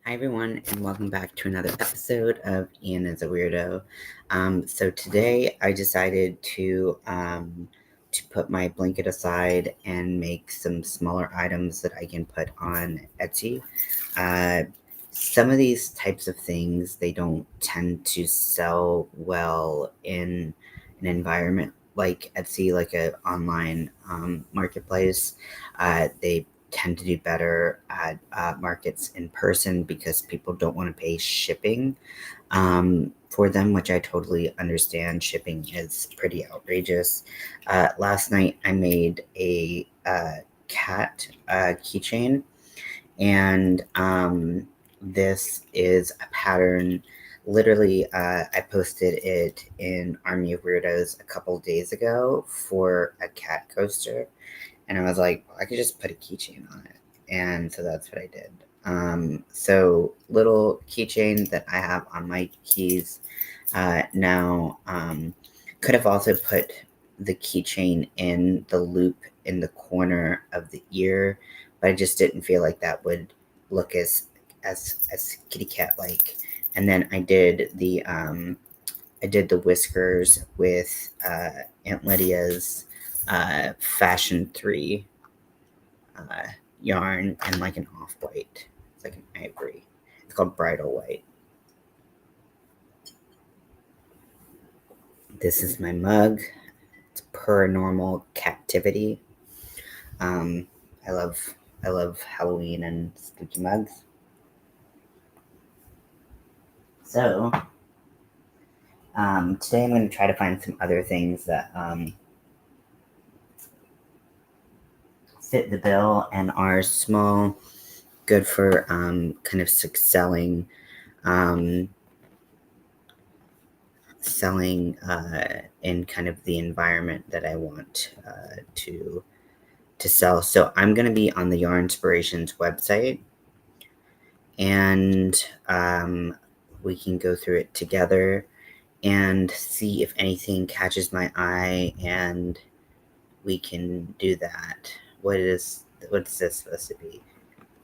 Hi everyone, and welcome back to another episode of Ian is a Weirdo. So today I decided to put my blanket aside and make some smaller items that I can put on Etsy. Some of these types of things, they don't tend to sell well in an environment like Etsy, like an online marketplace. They tend to do better at markets in person because people don't want to pay shipping for them, which I totally understand. Shipping is pretty outrageous. Last night I made a cat keychain, and this is a pattern. Literally, I posted it in Army of Weirdos a couple days ago for a cat coaster, and I was like, well, I could just put a keychain on it. And so that's what I did. So little keychain that I have on my keys now. Could have also put the keychain in the loop in the corner of the ear, but I just didn't feel like that would look as kitty cat like. And then I did the whiskers with Aunt Lydia's Fashion 3 yarn and like an off-white. It's like an ivory. It's called Bridal White. This is my mug. It's Paranormal Captivity. I love Halloween and spooky mugs. So today I'm going to try to find some other things that fit the bill and are small, good for kind of selling in kind of the environment that I want to sell. So I'm going to be on the Yarn Inspirations website, and we can go through it together and see if anything catches my eye, and we can do that. What's this supposed to be?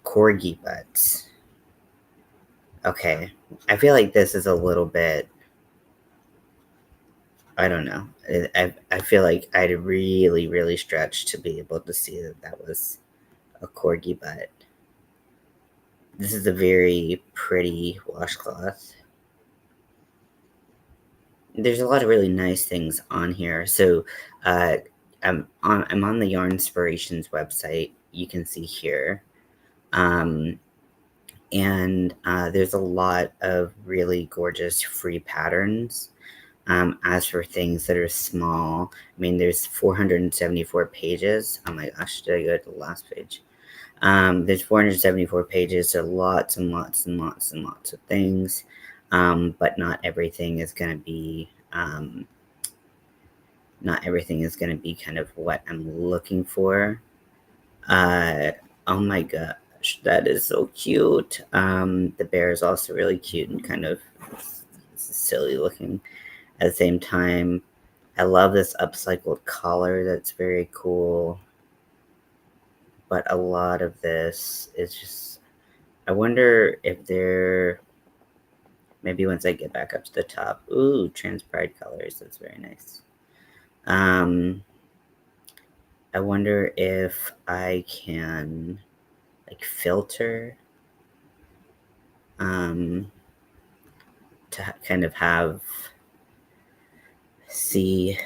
Corgi butts. Okay, I feel like this is a little bit, I don't know. I feel like I'd really stretch to be able to see that was a corgi butt. This is a very pretty washcloth. There's a lot of really nice things on here. So I'm on the Yarn Inspirations website. You can see here. And there's a lot of really gorgeous free patterns. As for things that are small, I mean, there's 474 pages. Oh my gosh, did I go to the last page? There's 474 pages, so lots and lots and lots and lots of things, but not everything is going to be kind of what I'm looking for. Oh my gosh, that is so cute. The bear is also really cute and kind of silly looking at the same time. I love this upcycled collar. That's very cool. But a lot of this is just, I wonder if they're, maybe once I get back up to the top. Ooh, trans pride colors. That's very nice. I wonder if I can like filter to kind of see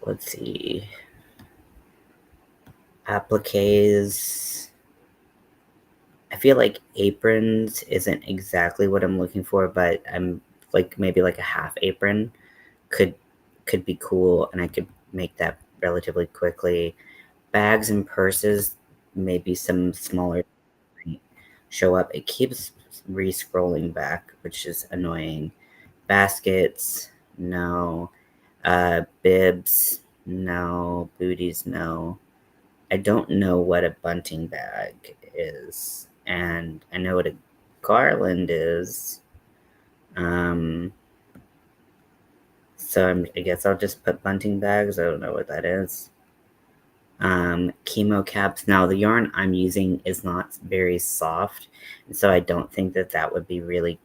let's see, appliques. I feel like aprons isn't exactly what I'm looking for, but I'm like maybe like a half apron could be cool, and I could make that relatively quickly. Bags and purses, maybe some smaller show up. It keeps re-scrolling back, which is annoying. Baskets, no. Bibs, no. Booties, no. I don't know what a bunting bag is, and I know what a garland is. So I guess I'll just put bunting bags. I don't know what that is. Chemo caps. Now the yarn I'm using is not very soft, and so I don't think that would be really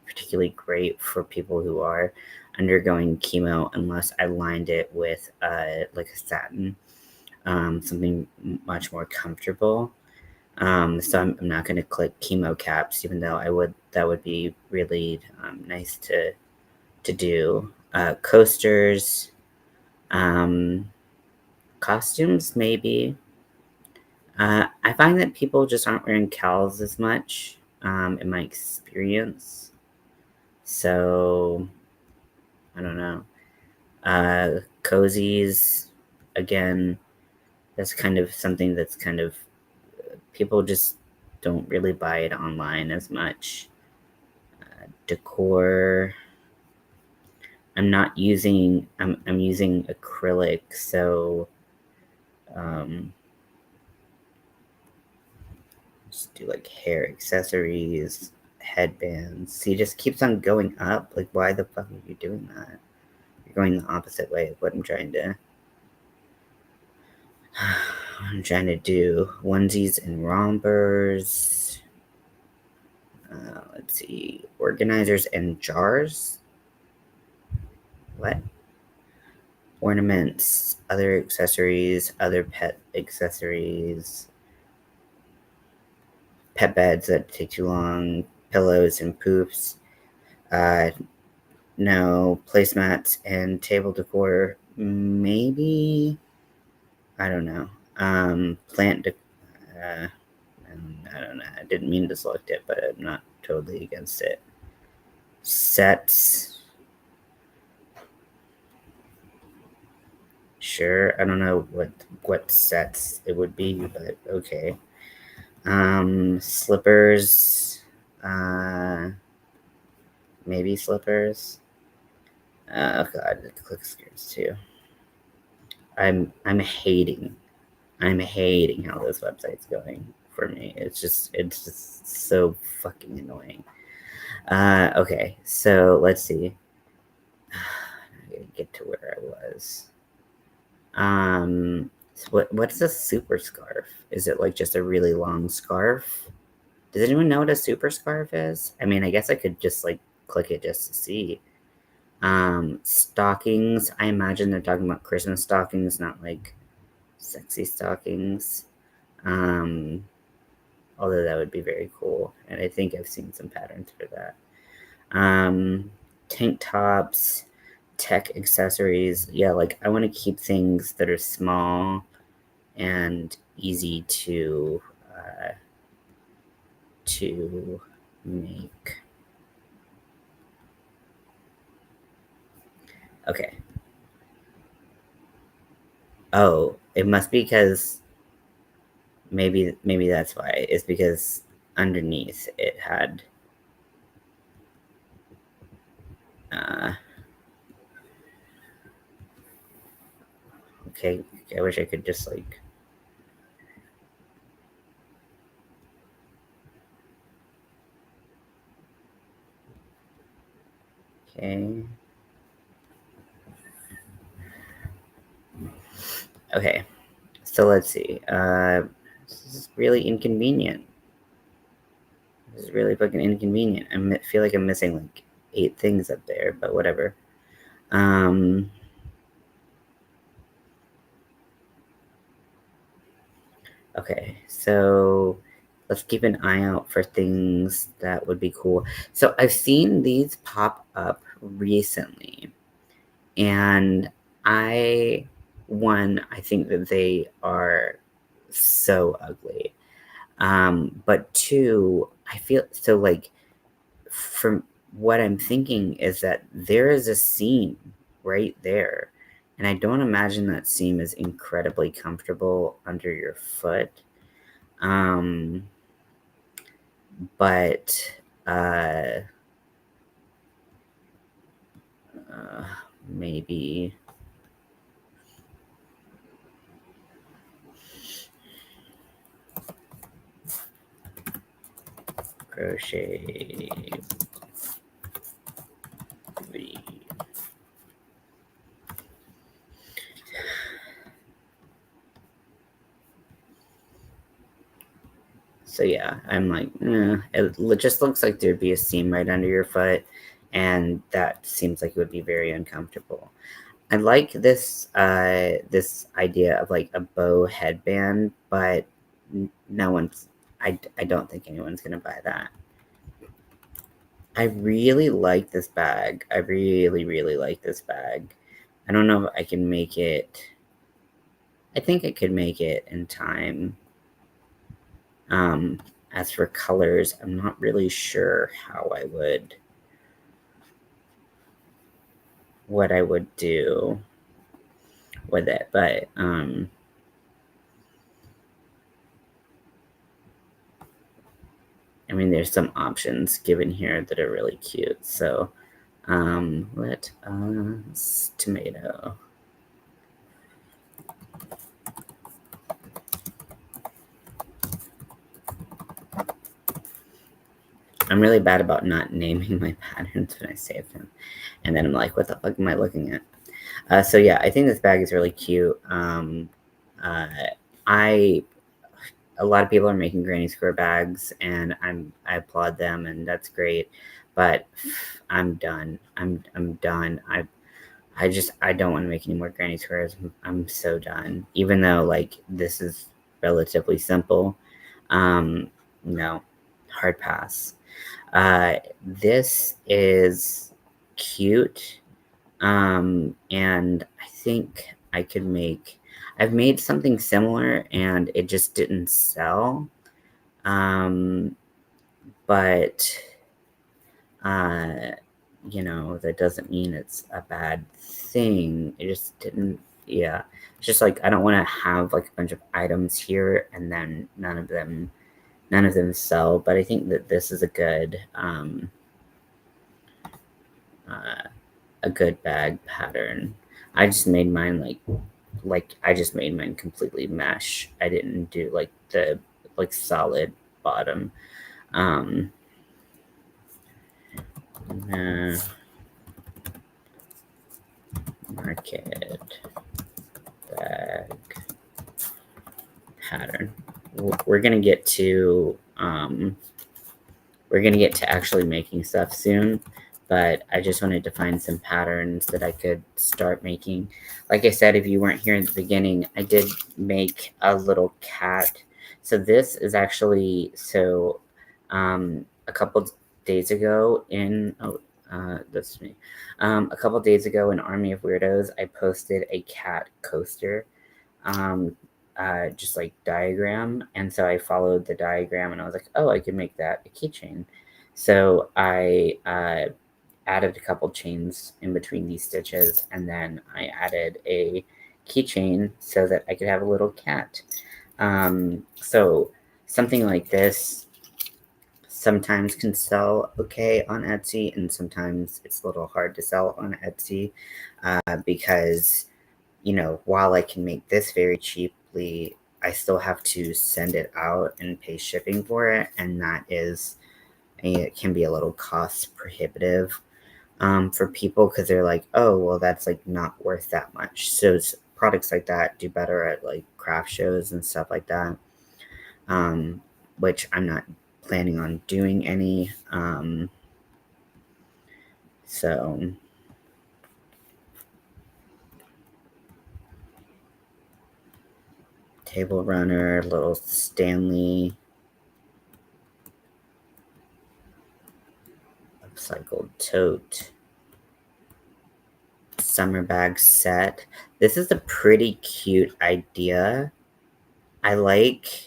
particularly great for people who are undergoing chemo unless I lined it with like a satin, something much more comfortable. So I'm not going to click chemo caps, even though that would be really nice to do. Coasters, costumes, maybe. I find that people just aren't wearing cowls as much, in my experience. So, I don't know. Cozies, again, that's kind of something that's kind of, people just don't really buy it online as much. Decor, I'm using acrylic, so just do like hair accessories, headbands. See, it just keeps on going up. Like, why the fuck are you doing that? You're going the opposite way of what I'm trying to do. Onesies and rompers. Let's see, organizers and jars. What? Ornaments, other accessories, other pet accessories, pet beds that take too long, pillows and poofs. No, placemats and table decor. Maybe, I don't know. Plant I don't know. I didn't mean to select it, but I'm not totally against it. Sets. Sure. I don't know what sets it would be, but okay. Slippers. Maybe slippers. Oh god, click skirts too. I'm hating how this website's going for me. It's just so fucking annoying. Okay, so let's see. I gotta get to where I was. So what's a super scarf? Is it like just a really long scarf? Does anyone know what a super scarf is? I mean, I guess I could just like click it just to see. Stockings. I imagine they're talking about Christmas stockings, not like sexy stockings. Although that would be very cool, and I think I've seen some patterns for that. Tank tops, tech accessories. Yeah, like I want to keep things that are small and easy to make. Okay. Oh, it must be because maybe that's why. It's because underneath it had okay, I wish I could just like okay. Okay. So let's see. This is really inconvenient. This is really fucking inconvenient. I feel like I'm missing like 8 things up there, but whatever. Okay, so let's keep an eye out for things that would be cool. So I've seen these pop up recently, and I think that they are so ugly. But 2, I feel so like from what I'm thinking is that there is a seam right there. And I don't imagine that seam is incredibly comfortable under your foot. But maybe crochet So yeah, I'm like, it just looks like there'd be a seam right under your foot, and that seems like it would be very uncomfortable. I like this this idea of like a bow headband, but no one's. I don't think anyone's gonna buy that. I really like this bag. I really like this bag. I don't know if I can make it. I think I could make it in time. As for colors, I'm not really sure how I would, what I would do with it, but I mean, there's some options given here that are really cute. So let us tomato. I'm really bad about not naming my patterns when I save them. And then I'm like, what the fuck am I looking at? So yeah, I think this bag is really cute. A lot of people are making granny square bags, and I applaud them, and that's great. But I'm done. I'm done. I don't want to make any more granny squares. I'm so done. Even though like this is relatively simple, no, hard pass. This is cute, and I think I could make. I've made something similar, and it just didn't sell. But you know, that doesn't mean it's a bad thing. It just didn't. Yeah, it's just like I don't want to have like a bunch of items here, and then none of them sell. But I think that this is a good bag pattern. I just made mine like I just made mine completely mesh. I didn't do like the like solid bottom. Market bag pattern. We're gonna get to actually making stuff soon, but I just wanted to find some patterns that I could start making. Like I said, if you weren't here in the beginning, I did make a little cat. So this is actually, a couple days ago in, that's me. A couple days ago in Army of Weirdos, I posted a cat coaster. Just like diagram, and so I followed the diagram, and I was like, oh, I could make that a keychain. So I added a couple chains in between these stitches, and then I added a keychain so that I could have a little cat. So something like this sometimes can sell okay on Etsy, and sometimes it's a little hard to sell on Etsy because, you know, while I can make this very cheaply, I still have to send it out and pay shipping for it, and it can be a little cost prohibitive for people because they're like, oh, well, that's like not worth that much. So products like that do better at like craft shows and stuff like that, which I'm not planning on doing any. So table runner, little Stanley upcycled tote, summer bag set. This is a pretty cute idea. I like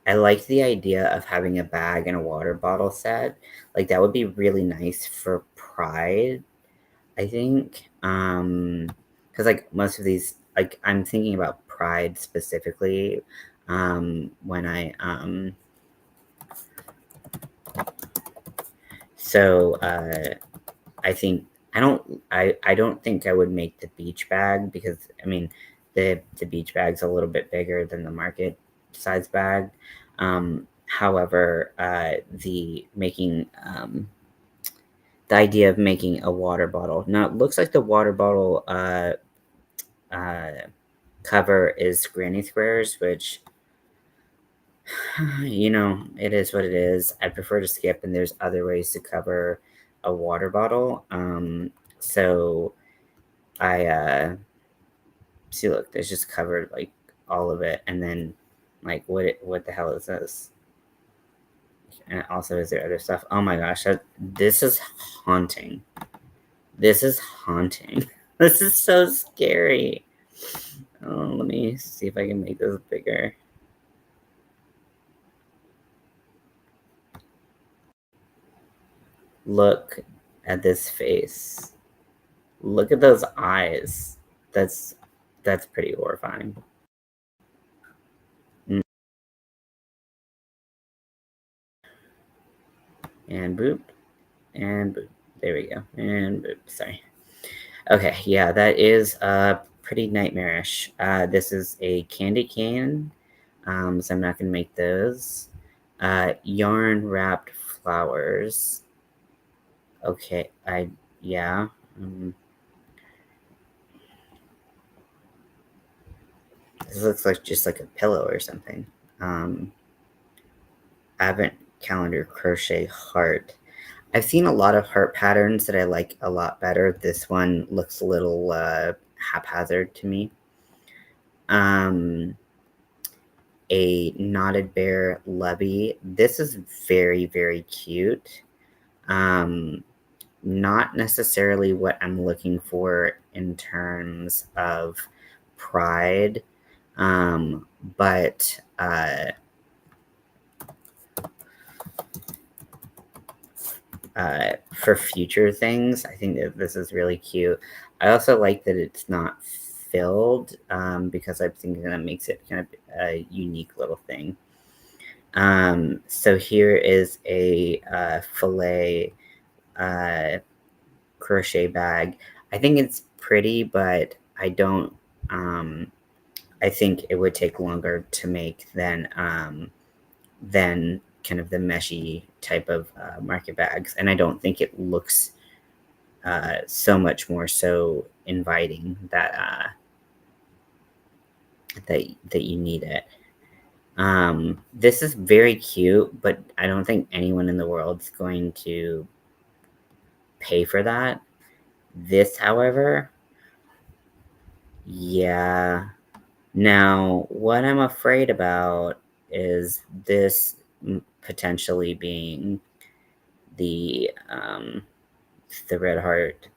the idea of having a bag and a water bottle set. Like that would be really nice for Pride, I think. Because like most of these, like I'm thinking about Pride specifically when so I think I don't think I would make the beach bag because I mean the beach bag's a little bit bigger than the market size bag. However, the idea of making a water bottle. Now it looks like the water bottle cover is granny squares, which You know, it is what it is. I prefer to skip, and there's other ways to cover a water bottle. So I see, look, there's just covered like all of it, and then like what the hell is this? And also, is there other stuff? Oh my gosh, this is haunting. This is haunting. This is so scary. Oh, let me see if I can make this bigger. Look at this face. Look at those eyes. That's pretty horrifying. Mm. And boop. And boop. There we go. And boop. Sorry. Okay, yeah, that is pretty nightmarish. This is a candy cane, so I'm not gonna make those. Yarn wrapped flowers. Okay, yeah. This looks like just like a pillow or something. Advent calendar crochet heart. I've seen a lot of heart patterns that I like a lot better. This one looks a little haphazard to me. A knotted bear levy. This is very, very cute. Not necessarily what I'm looking for in terms of pride, but for future things, I think that this is really cute. I also like that it's not filled because I'm thinking that makes it kind of a unique little thing. So here is a filet crochet bag. I think it's pretty, but I don't. I think it would take longer to make than kind of the meshy type of market bags, and I don't think it looks so much more so inviting that that you need it. This is very cute, but I don't think anyone in the world's going to pay for that. This, however, yeah. Now, what I'm afraid about is this potentially being the red heart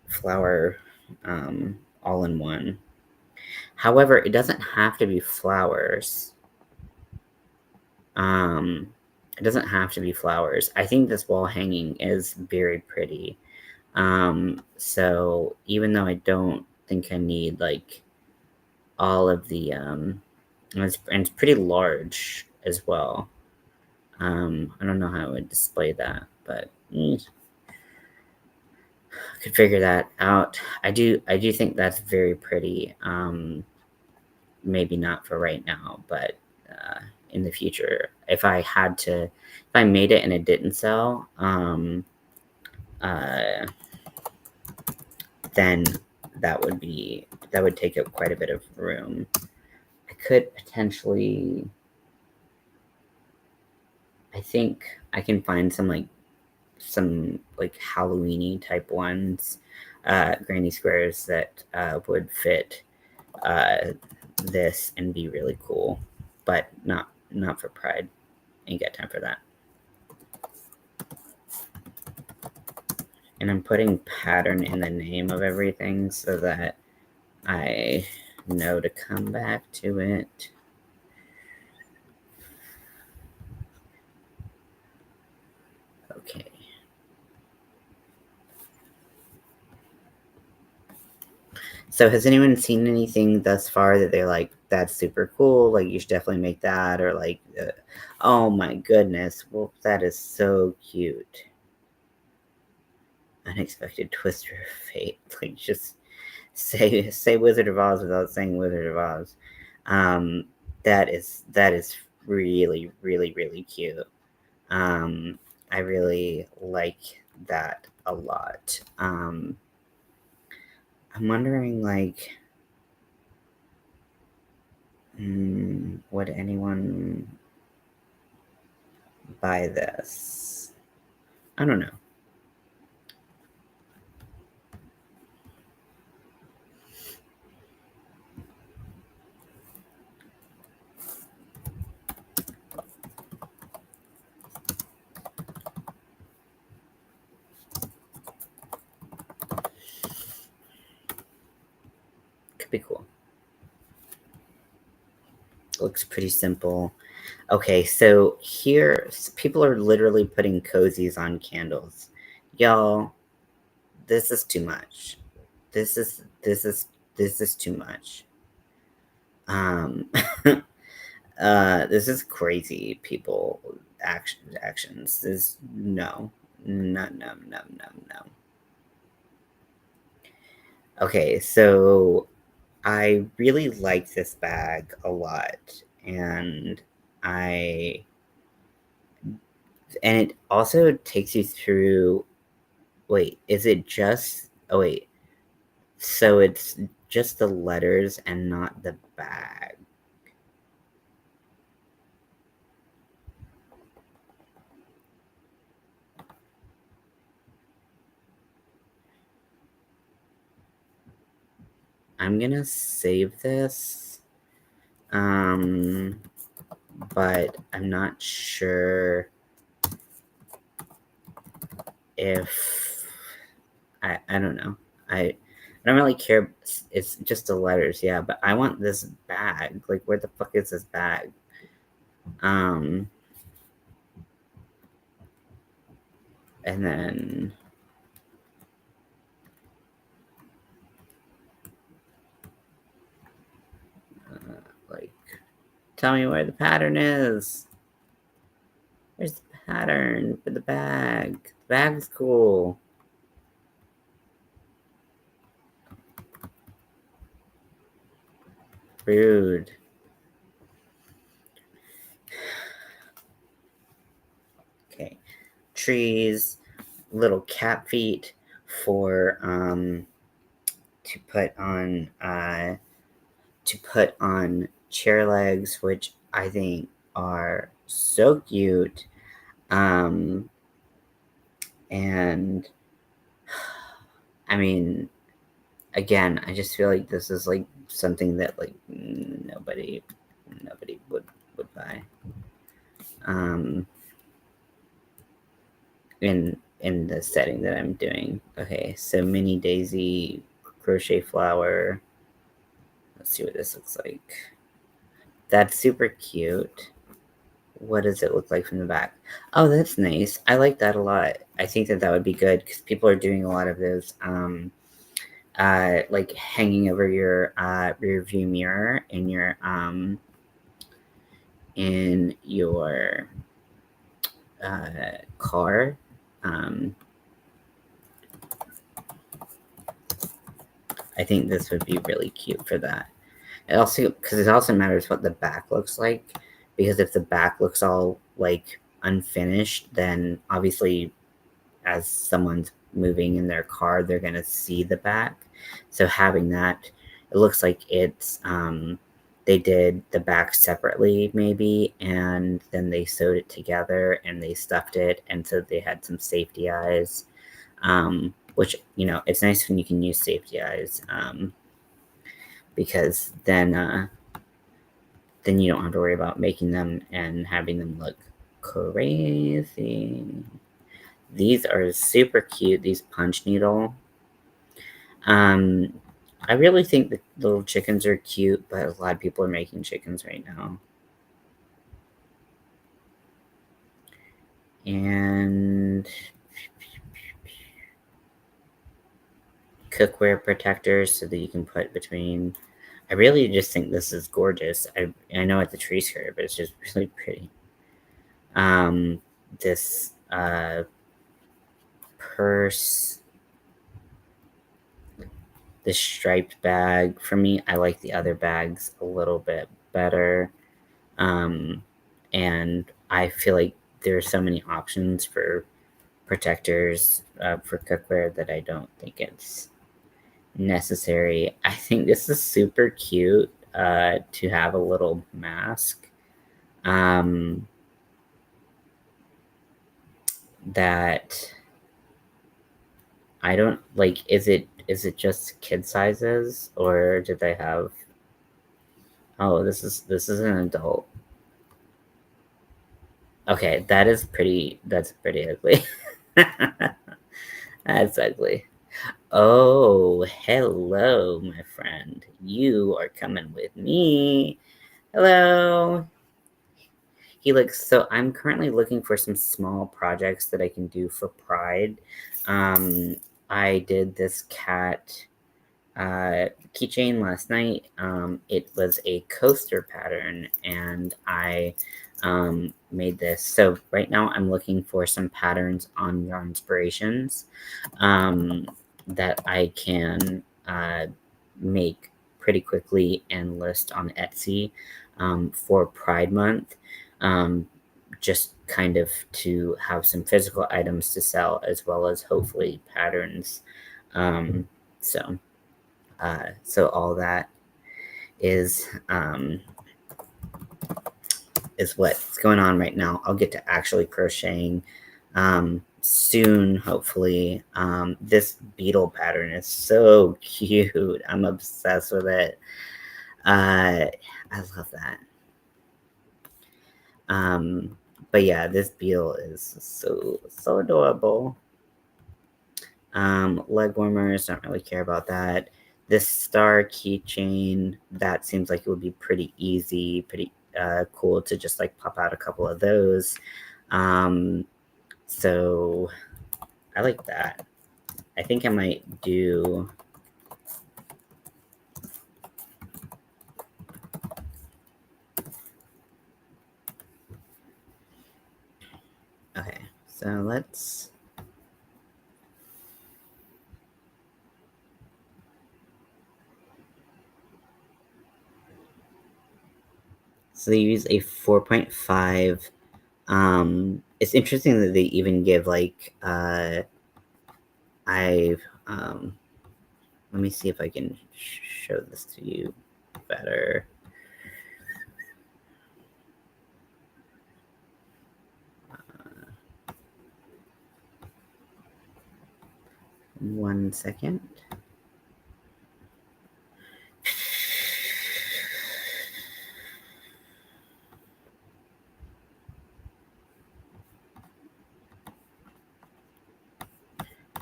flower all in one. However, it doesn't have to be flowers. It doesn't have to be flowers. I think this wall hanging is very pretty. So even though I don't think I need like all of the and it's pretty large as well. I don't know how I would display that, but I could figure that out. I do think that's very pretty. Maybe not for right now, but in the future, if I made it and it didn't sell, then that would take up quite a bit of room. I could potentially, I think I can find some like Halloweeny type ones, granny squares that would fit this and be really cool, but not for pride. Ain't got time for that. And I'm putting pattern in the name of everything so that I know to come back to it. Okay. So has anyone seen anything thus far that they're like, that's super cool, like you should definitely make that, or like, oh my goodness, well, that is so cute. Unexpected twist of fate. Like, just say Wizard of Oz without saying Wizard of Oz. That is really, really, really cute. I really like that a lot. I'm wondering, like, Would anyone buy this? I don't know. Could be cool. Looks pretty simple. Okay, so here people are literally putting cozies on candles. Y'all, this is too much. This is too much. This is crazy, people. Actions. This no. No, no, no, no, no. Okay, so I really like this bag a lot, and I and it also takes you through. Wait, is it just? Oh wait, so it's just the letters and not the bag. I'm gonna save this, but I'm not sure if I don't know. I don't really care. It's just the letters, yeah. But I want this bag. Like, where the fuck is this bag? Um, and then like, tell me where the pattern is. Where's the pattern for the bag? The bag's cool. Rude. Okay. Trees, little cat feet for to put on chair legs, which I think are so cute. And I mean, again, I just feel like this is like something that like nobody would buy. In the setting that I'm doing. Okay, so mini daisy crochet flower. Let's see what this looks like. That's super cute. What does it look like from the back? Oh, that's nice. I like that a lot. I think that would be good because people are doing a lot of those, like hanging over your rear view mirror in your car. I think this would be really cute for that. It also, because it also matters what the back looks like, because if the back looks all like unfinished, then obviously as someone's moving in their car, they're gonna see the back. So having that, it looks like it's they did the back separately maybe, and then they sewed it together and they stuffed it, and so they had some safety eyes. Which, you know, it's nice when you can use safety eyes, because then you don't have to worry about making them and having them look crazy. These are super cute, these punch needle. I really think the little chickens are cute, but a lot of people are making chickens right now. And cookware protectors so that you can put between. I really just think this is gorgeous. I know it's a tree skirt, but it's just really pretty. This purse, this striped bag. For me, I like the other bags a little bit better. And I feel like there are so many options for protectors for cookware that I don't think it's necessary. I think this is super cute. to have a little mask that I don't like. Is it just kid sizes, or did they have? Oh, this is an adult. Okay, that's pretty ugly. That's ugly. Oh, hello, my friend. You are coming with me. Hello. I'm currently looking for some small projects that I can do for Pride. I did this cat keychain last night. It was a coaster pattern, and I made this. So right now I'm looking for some patterns on Yarn Inspirations that I can make pretty quickly and list on Etsy for Pride Month. Just kind of to have some physical items to sell, as well as hopefully patterns. So all that is what's going on right now. I'll get to actually crocheting soon, hopefully. This beetle pattern is so cute. I'm obsessed with it. I love that. But yeah, this beetle is so adorable. Leg warmers, don't really care about that. This star keychain, that seems like it would be pretty easy, pretty cool to just like pop out a couple of those. So I like that. I think I might do okay, so let's so they use a 4.5. It's interesting that they even give like let me see if I can show this to you better. One second.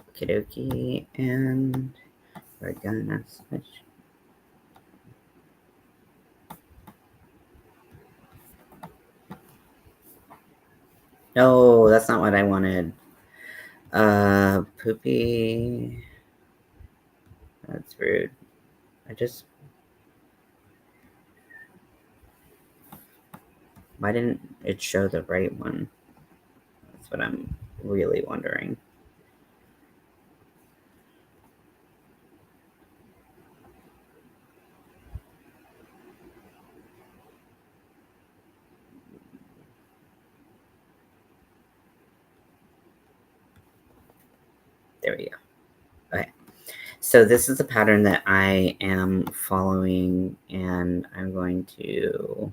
Okie dokie, and we're gonna switch. No, that's not what I wanted. Poopy. That's rude. Why didn't it show the right one? That's what I'm really wondering. There we go. Okay. So this is a pattern that I am following, and I'm going to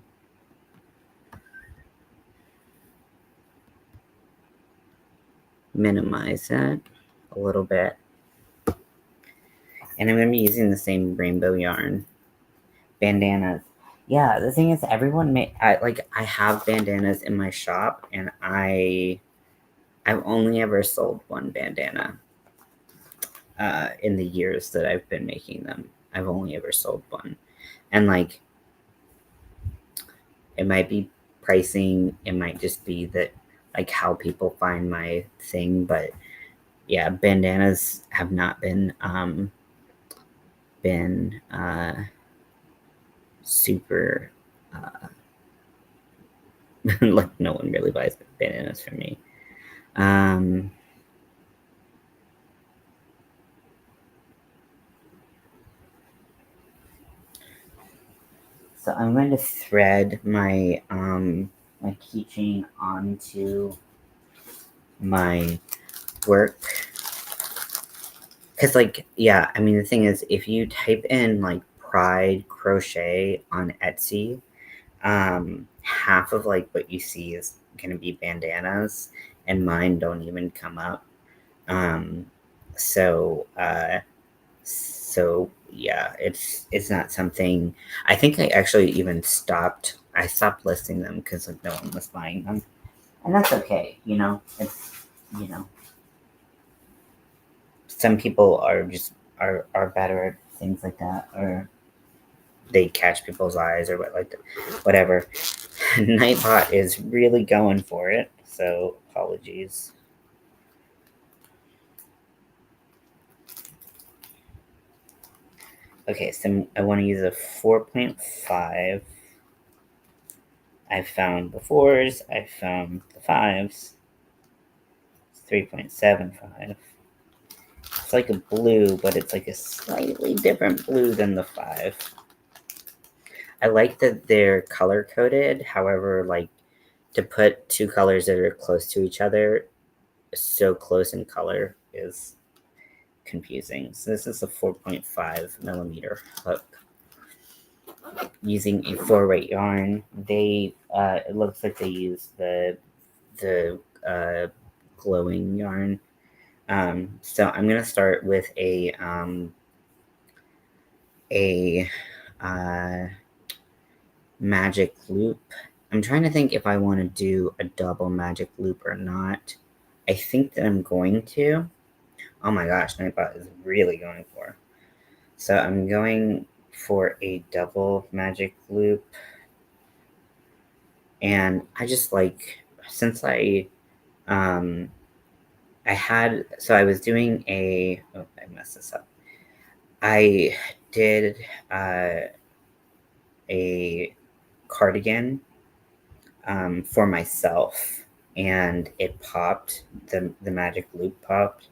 minimize it a little bit. And I'm going to be using the same rainbow yarn. Bandanas. Yeah, the thing is, I have bandanas in my shop, and I've only ever sold one bandana. In the years that I've been making them, I've only ever sold one. And like, it might be pricing, it might just be that like how people find my thing, but yeah, bandanas have not been super like no one really buys bandanas from me. So I'm going to thread my my keychain onto my work, because like, yeah, I mean, the thing is, if you type in like tried crochet on Etsy, half of like what you see is gonna be bandanas, and mine don't even come up. Um, so so yeah, it's not something. I think I actually even stopped. I stopped listing them because like no one was buying them, and that's okay. It's you know some people are just are better at things like that, or they catch people's eyes, or what like whatever. Nightbot is really going for it, so apologies. Okay, so I want to use a 4.5. I found the 4s, I found the 5s. 3.75. It's like a blue, but it's like a slightly different blue than the 5. I like that they're color coded. However, like to put two colors that are close to each other, so close in color, is confusing. So this is a 4.5 millimeter hook using a 4-weight yarn. They it looks like they use the glowing yarn. So I'm gonna start with a uh, magic loop. I'm trying to think if I want to do a double magic loop or not. I think that I'm going to. Oh my gosh, Nightbot is really going for. So I'm going for a double magic loop. And I just like, since I was doing oh, I messed this up. I did a cardigan for myself, and it popped. The magic loop popped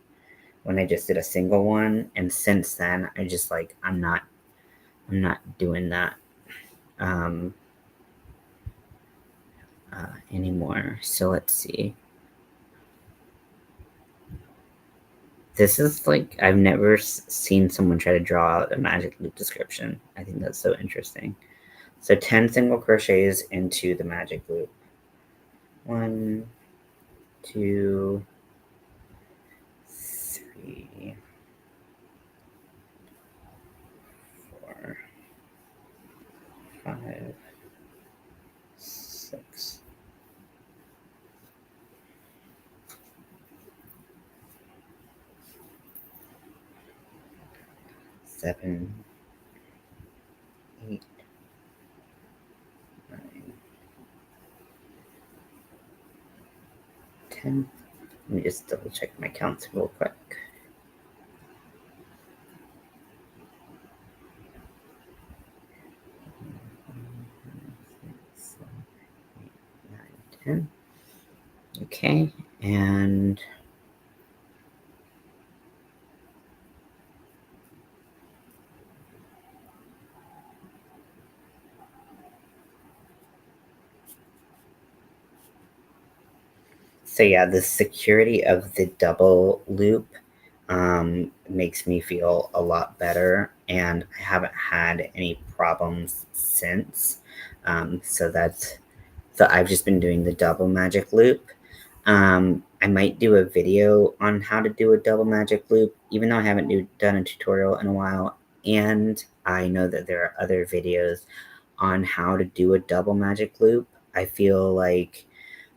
when I just did a single one, and since then I just like I'm not doing that anymore. So let's see. This is like I've never seen someone try to draw out a magic loop description. I think that's so interesting. So 10 single crochets into the magic loop. 1, 2, 3, 4, 5, 6. 7, 8, 9, 10. Let me just double check my counts real quick. 10. Okay, and so yeah, the security of the double loop makes me feel a lot better, and I haven't had any problems since. So I've just been doing the double magic loop. I might do a video on how to do a double magic loop, even though I haven't done a tutorial in a while. And I know that there are other videos on how to do a double magic loop. I feel like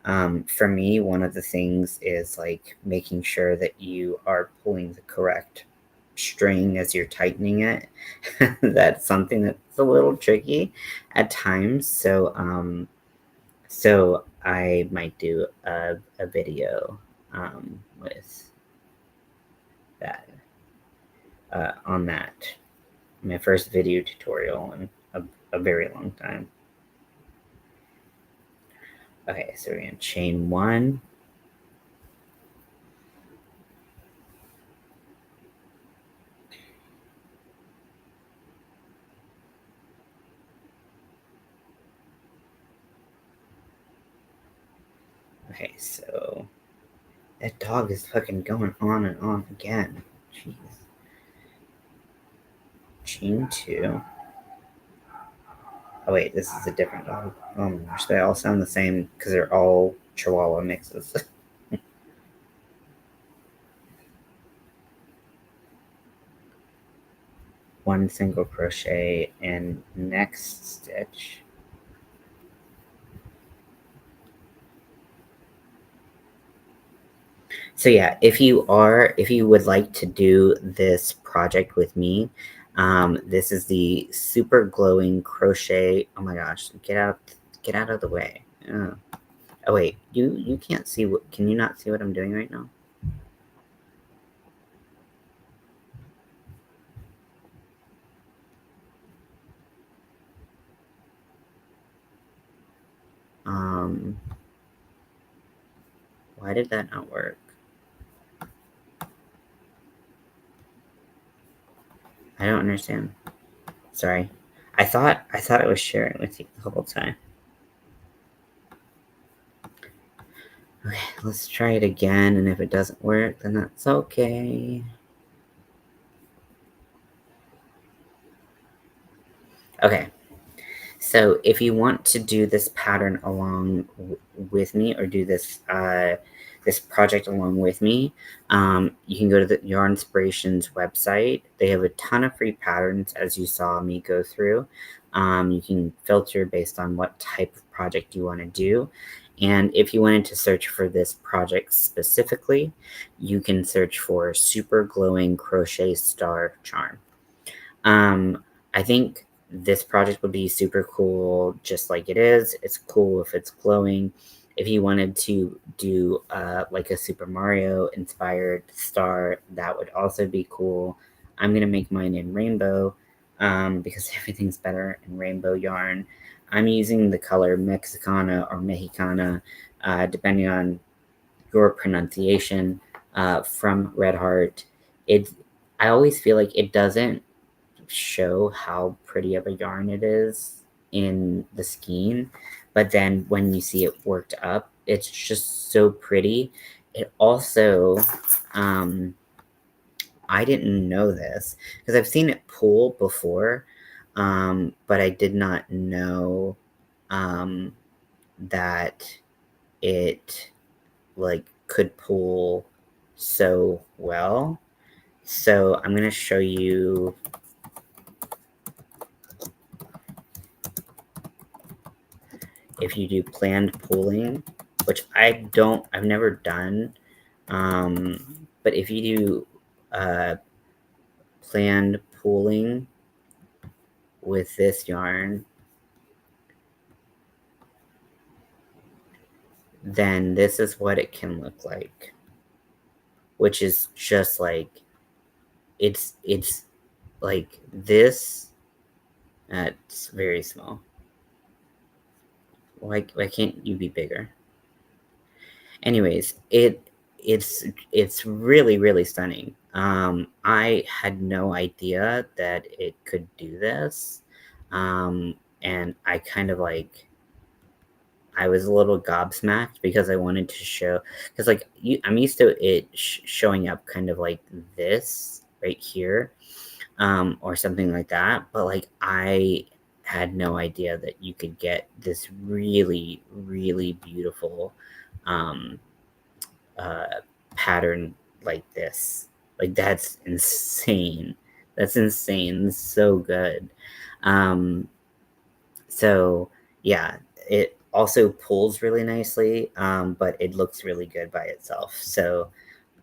for me, one of the things is like making sure that you are pulling the correct string as you're tightening it. That's something that's a little tricky at times. So I might do a video with that on that. My first video tutorial in a very long time. Okay, so we're gonna chain 1. Okay, so that dog is fucking going on and on again. Jeez. Chain 2. Oh wait, this is a different dog. Oh my gosh, they all sound the same because they're all Chihuahua mixes. One single crochet and next stitch. So yeah, if you would like to do this project with me, this is the super glowing crochet. Oh my gosh, get out of the way. Oh, oh wait, you can't see what, can you not see what I'm doing right now? Um, why did that not work? I don't understand. Sorry. I thought I was sharing with you the whole time. Okay, let's try it again, and if it doesn't work, then that's okay. Okay, so if you want to do this pattern along with me, or do this this project along with me, you can go to the Yarnspirations website. They have a ton of free patterns, as you saw me go through. You can filter based on what type of project you want to do. And if you wanted to search for this project specifically, you can search for Super Glowing Crochet Star Charm. I think this project would be super cool just like it is. It's cool if it's glowing. If you wanted to do like a Super Mario inspired star, that would also be cool. I'm going to make mine in rainbow because everything's better in rainbow yarn. I'm using the color Mexicana or Mexicana, depending on your pronunciation, from Red Heart. It, I always feel like it doesn't show how pretty of a yarn it is in the skein, but then when you see it worked up, it's just so pretty. It also, I didn't know this because I've seen it pull before, but I did not know um, that it like could pull so well. So I'm gonna show you. If you do planned pooling, which I've never done, but if you do planned pooling with this yarn, then this is what it can look like, which is just like, it's like this. That's very small. Why can't you be bigger? Anyways, it's really really stunning. I had no idea that it could do this, and I kind of like, I was a little gobsmacked because I wanted to show, because like I'm used to it showing up kind of like this right here, or something like that, but like I had no idea that you could get this really really beautiful um, uh, pattern like this. Like that's insane. That's insane. It's so good. Um, so yeah, it also pulls really nicely, but it looks really good by itself. So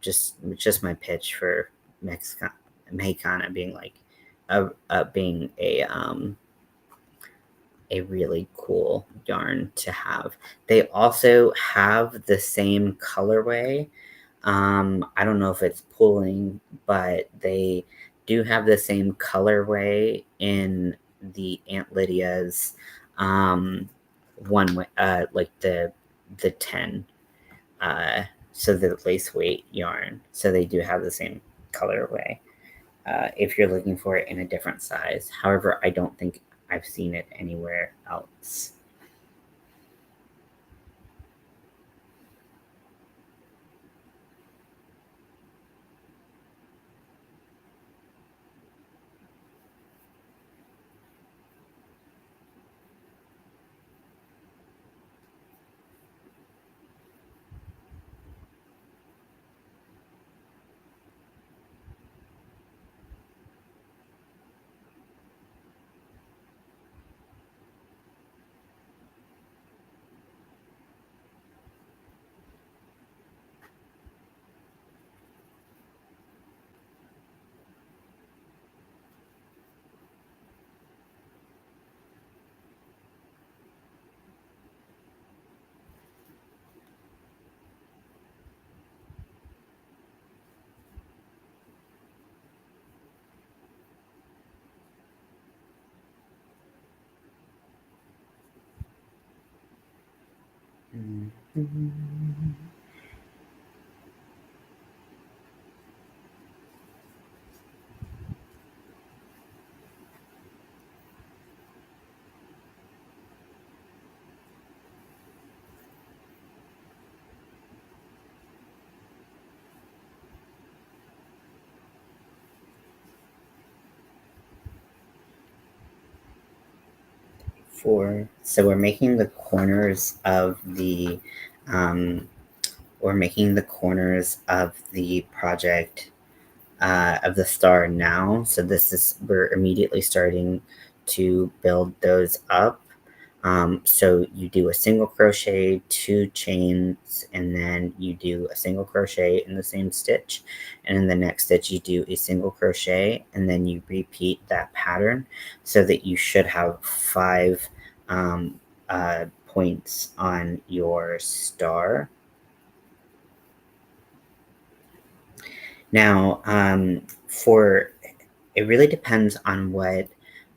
just my pitch for Mexicana being like being a really cool yarn to have. They also have the same colorway. I don't know if it's pulling, but they do have the same colorway in the Aunt Lydia's one way, like the 10. Uh, so the lace weight yarn. So they do have the same colorway. If you're looking for it in a different size. However, I don't think I've seen it anywhere else. 4. So we're making the corners of the project of the star now. So we're immediately starting to build those up. So you do a single crochet, 2 chains, and then you do a single crochet in the same stitch. And in the next stitch, you do a single crochet, and then you repeat that pattern so that you should have 5 points on your star. Now, it really depends on what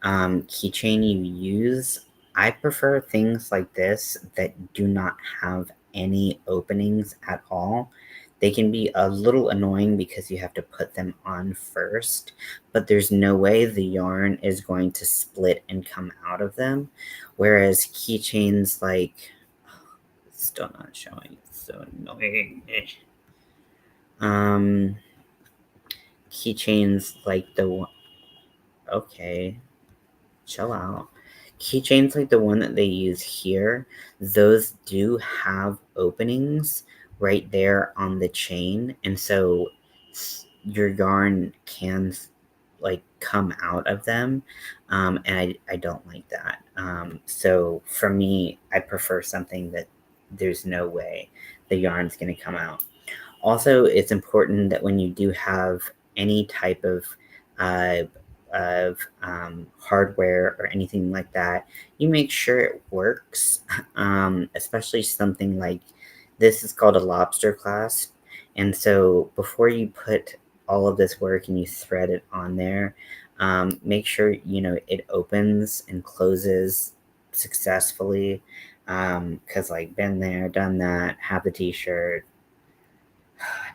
keychain you use. I prefer things like this that do not have any openings at all. They can be a little annoying because you have to put them on first, but there's no way the yarn is going to split and come out of them. Whereas keychains like, it's still not showing, it's so annoying. Um, Keychains like okay, chill out. Keychains like the one that they use here, those do have openings right there on the chain, and so your yarn can like come out of them, and I don't like that. So for me, I prefer something that there's no way the yarn's going to come out. Also, it's important that when you do have any type uh, hardware or anything like that, you make sure it works. Especially something like this is called a lobster clasp, and so before you put all of this work and you thread it on there, make sure it opens and closes successfully. Because like been there, done that, have the t-shirt,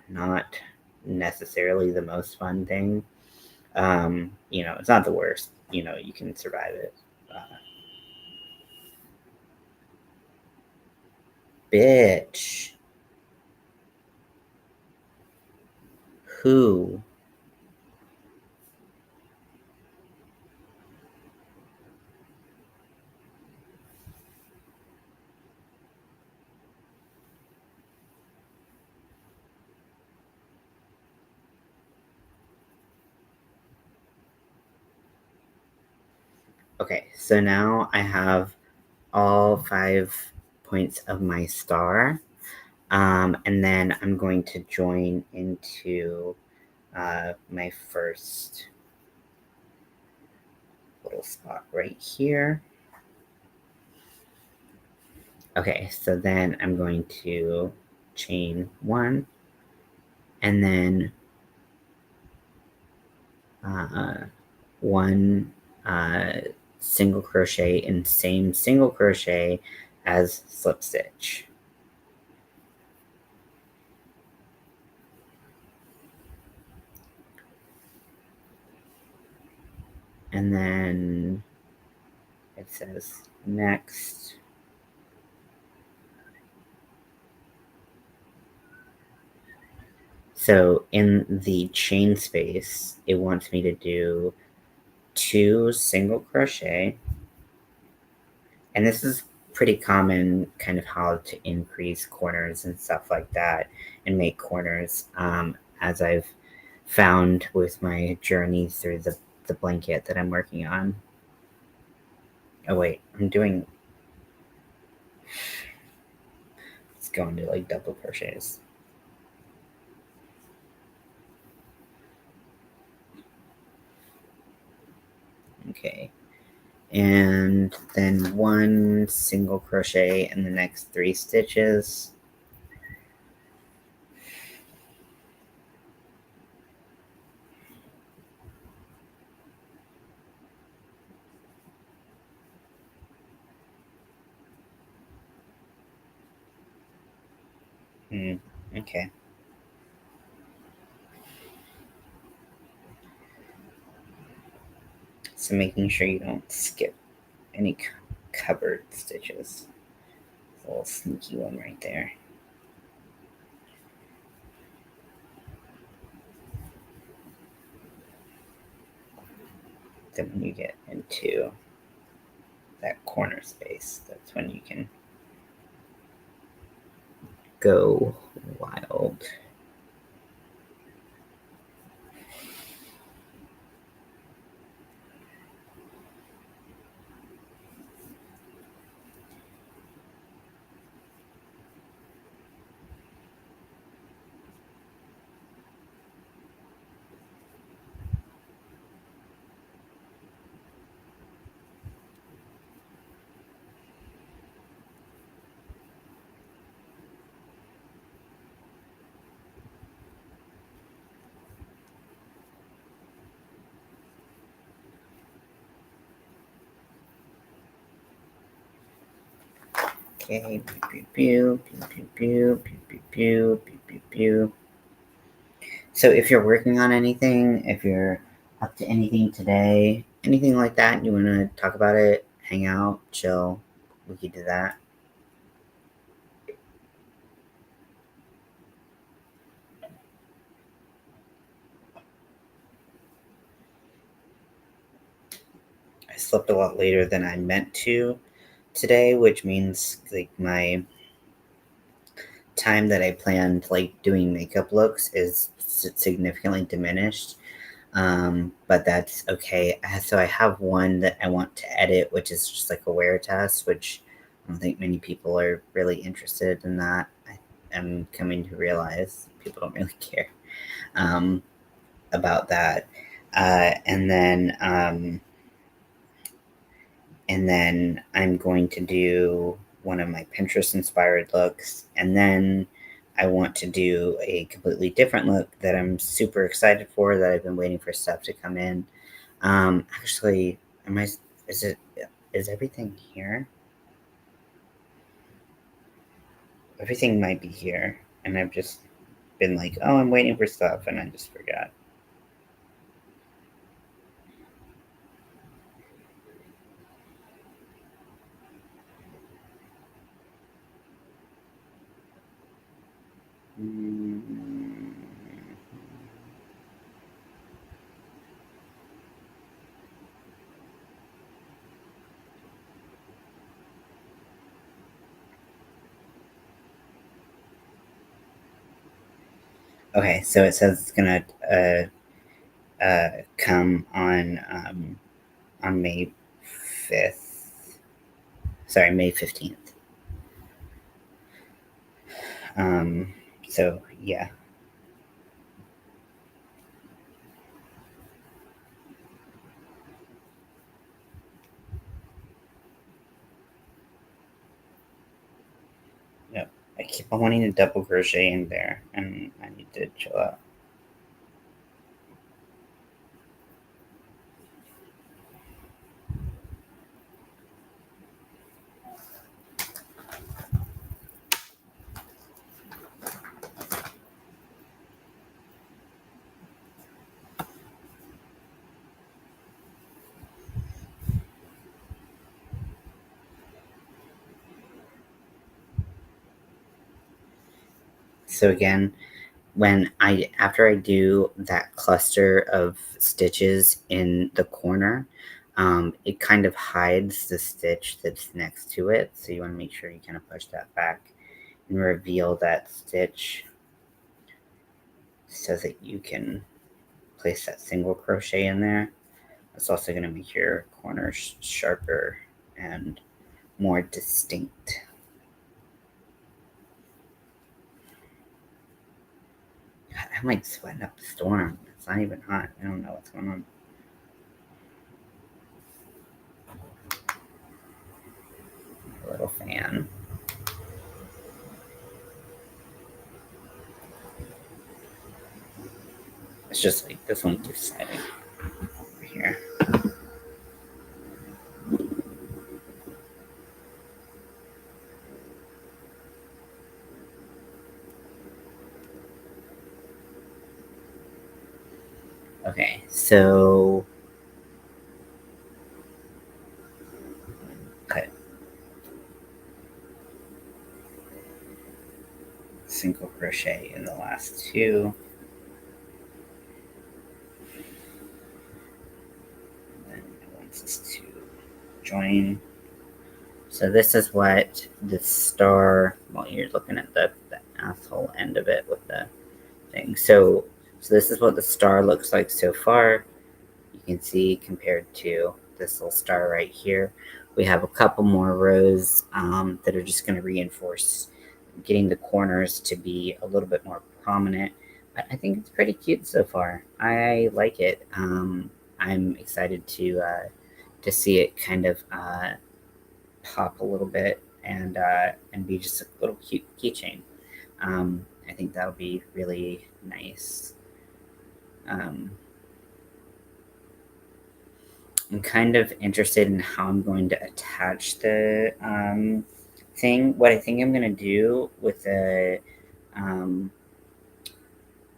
not necessarily the most fun thing. It's not the worst. You can survive it. Bitch. Who? Okay, so now I have all 5 points of my star. And then I'm going to join into my first little spot right here. Okay, so then I'm going to chain 1, and then 1 single crochet in same single crochet as slip stitch. And then it says next. So in the chain space, it wants me to do 2 single crochet. And this is pretty common, kind of how to increase corners and stuff like that and make corners, as I've found with my journey through the blanket that I'm working on. Oh wait, let's go into like double crochets. Okay. And then 1 single crochet in the next 3 stitches. Okay. So making sure you don't skip any covered stitches. A little sneaky one right there. Then when you get into that corner space, that's when you can go wild. Okay, pew pew pew pew pew pew pew pew pew pew pew. So if you're working on anything, if you're up to anything today, anything like that, you want to talk about it, hang out, chill, we could do that. I slept a lot later than I meant to today, which means like my time that I planned like doing makeup looks is significantly diminished. But that's okay. So I have one that I want to edit, which is just like a wear test, which I don't think many people are really interested in that. I'm coming to realize people don't really care um, about that. Uh, and then um, and then I'm going to do one of my Pinterest inspired looks, and then I want to do a completely different look that I'm super excited for, that I've been waiting for stuff to come in. Actually, is everything here? Everything might be here, and I've just been like, oh, I'm waiting for stuff, and I just forgot. Mm. Okay, so it says it's gonna come on May 5th. Sorry, May 15th. So yeah. Yep. I keep on wanting to double crochet in there, and I need to chill out. So again, after I do that cluster of stitches in the corner, it kind of hides the stitch that's next to it. So you want to make sure you kind of push that back and reveal that stitch so that you can place that single crochet in there. It's also going to make your corners sharper and more distinct. God, I'm like sweating up a storm. It's not even hot. I don't know what's going on. A little fan. It's just like this one keeps sliding over here. Okay, so cut single crochet in the last two. And then it wants us to join. So this is what the star, well, you're looking at the asshole end of it with the thing. So this is what the star looks like so far. You can see compared to this little star right here, we have a couple more rows that are just going to reinforce getting the corners to be a little bit more prominent. But I think it's pretty cute so far. I like it. I'm excited to see it kind of pop a little bit and be just a little cute keychain. I think that'll be really nice. Um, I'm kind of interested in how I'm going to attach the thing. What I think I'm going to do with the um,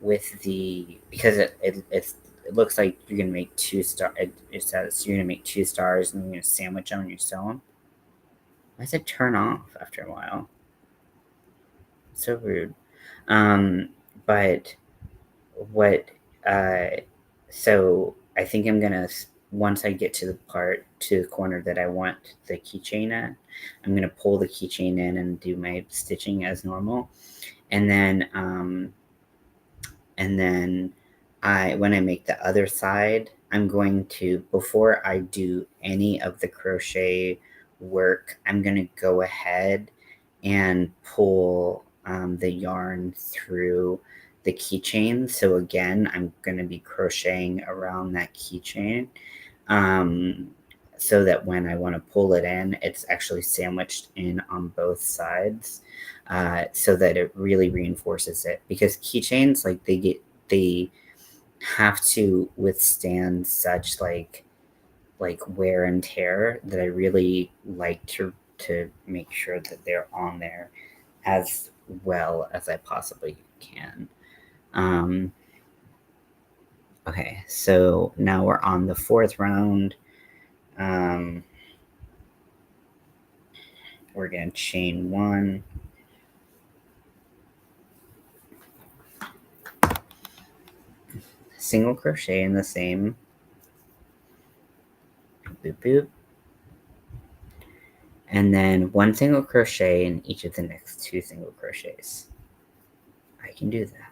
because it looks like you're going to make two star. It says you're going to make two stars and you're going to sandwich them and you sew them. Why does it turn off after a while? So rude. Um, but what so I think I'm gonna, once I get to the corner that I want the keychain at, I'm gonna pull the keychain in and do my stitching as normal, and then when I make the other side, I'm going to, before I do any of the crochet work, I'm gonna go ahead and pull the yarn through the keychain. So again, I'm gonna be crocheting around that keychain, um, so that when I want to pull it in, it's actually sandwiched in on both sides, so that it really reinforces it. Because keychains, like they have to withstand such like wear and tear that I really like to make sure that they're on there as well as I possibly can. Um, okay, so now we're on the fourth round. We're going to chain one, single crochet in the same, boop boop, and then one single crochet in each of the next two single crochets. I can do that.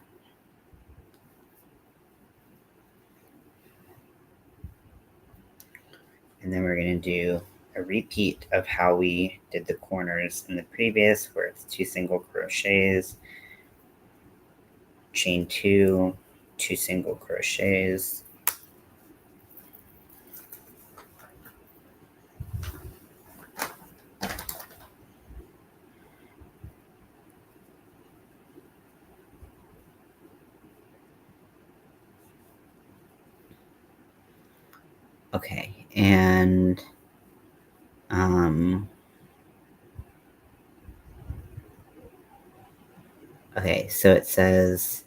And then we're going to do a repeat of how we did the corners in the previous, where it's two single crochets, chain two, two single crochets, okay, and okay, so it says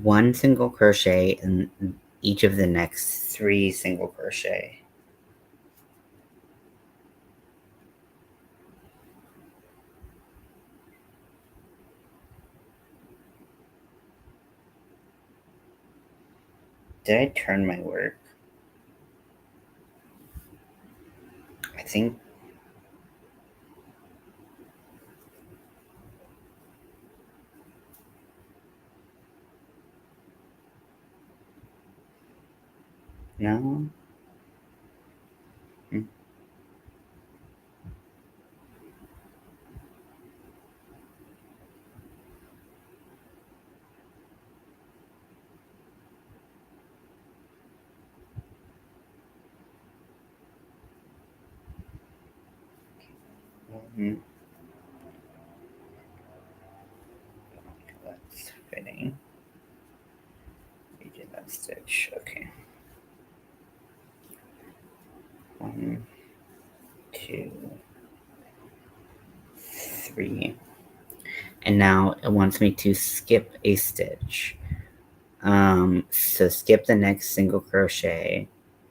one single crochet in each of the next three single crochet. Did I turn my work? I think. No? Hmm. That's fitting. We did that stitch. Okay. 1, 2, 3. And now it wants me to skip a stitch. So skip the next single crochet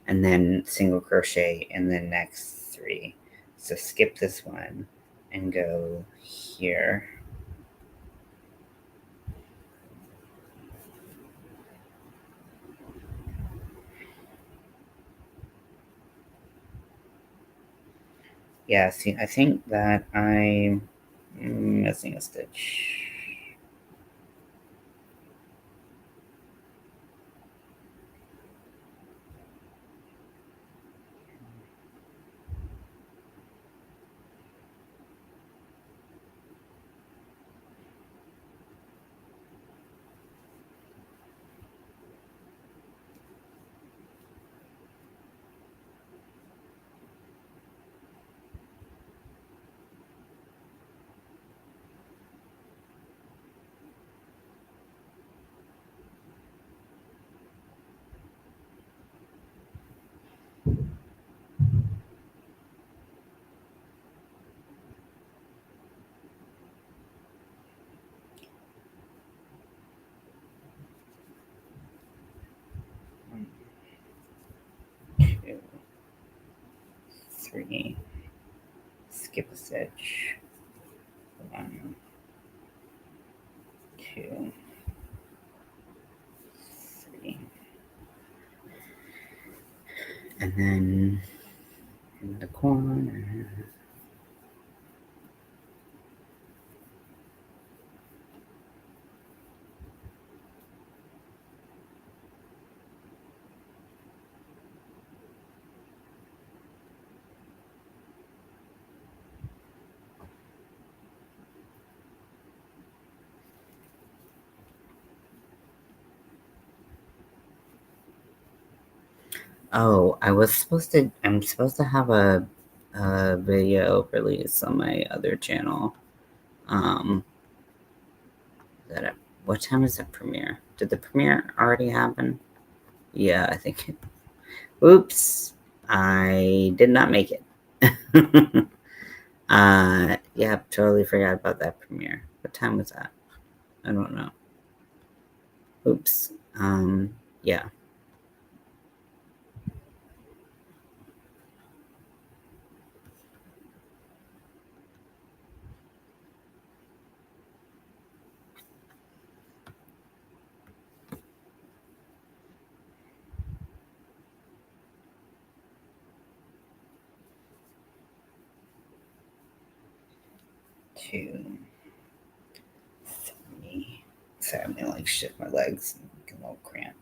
and then single crochet in the next 3. So skip this one and go here. Yeah, see, I think that I'm missing a stitch. One, 2, 3. Skip a stitch. 1, 2, 3. And then in the corner. Oh, I'm supposed to have a video release on my other channel. That what time is the premiere? Did the premiere already happen? Yeah, I think. Oops, I did not make it. Yeah, totally forgot about that premiere. What time was that? I don't know. Oops. Yeah. Two, 3. Sorry, I'm gonna like shift my legs and get a little cramped.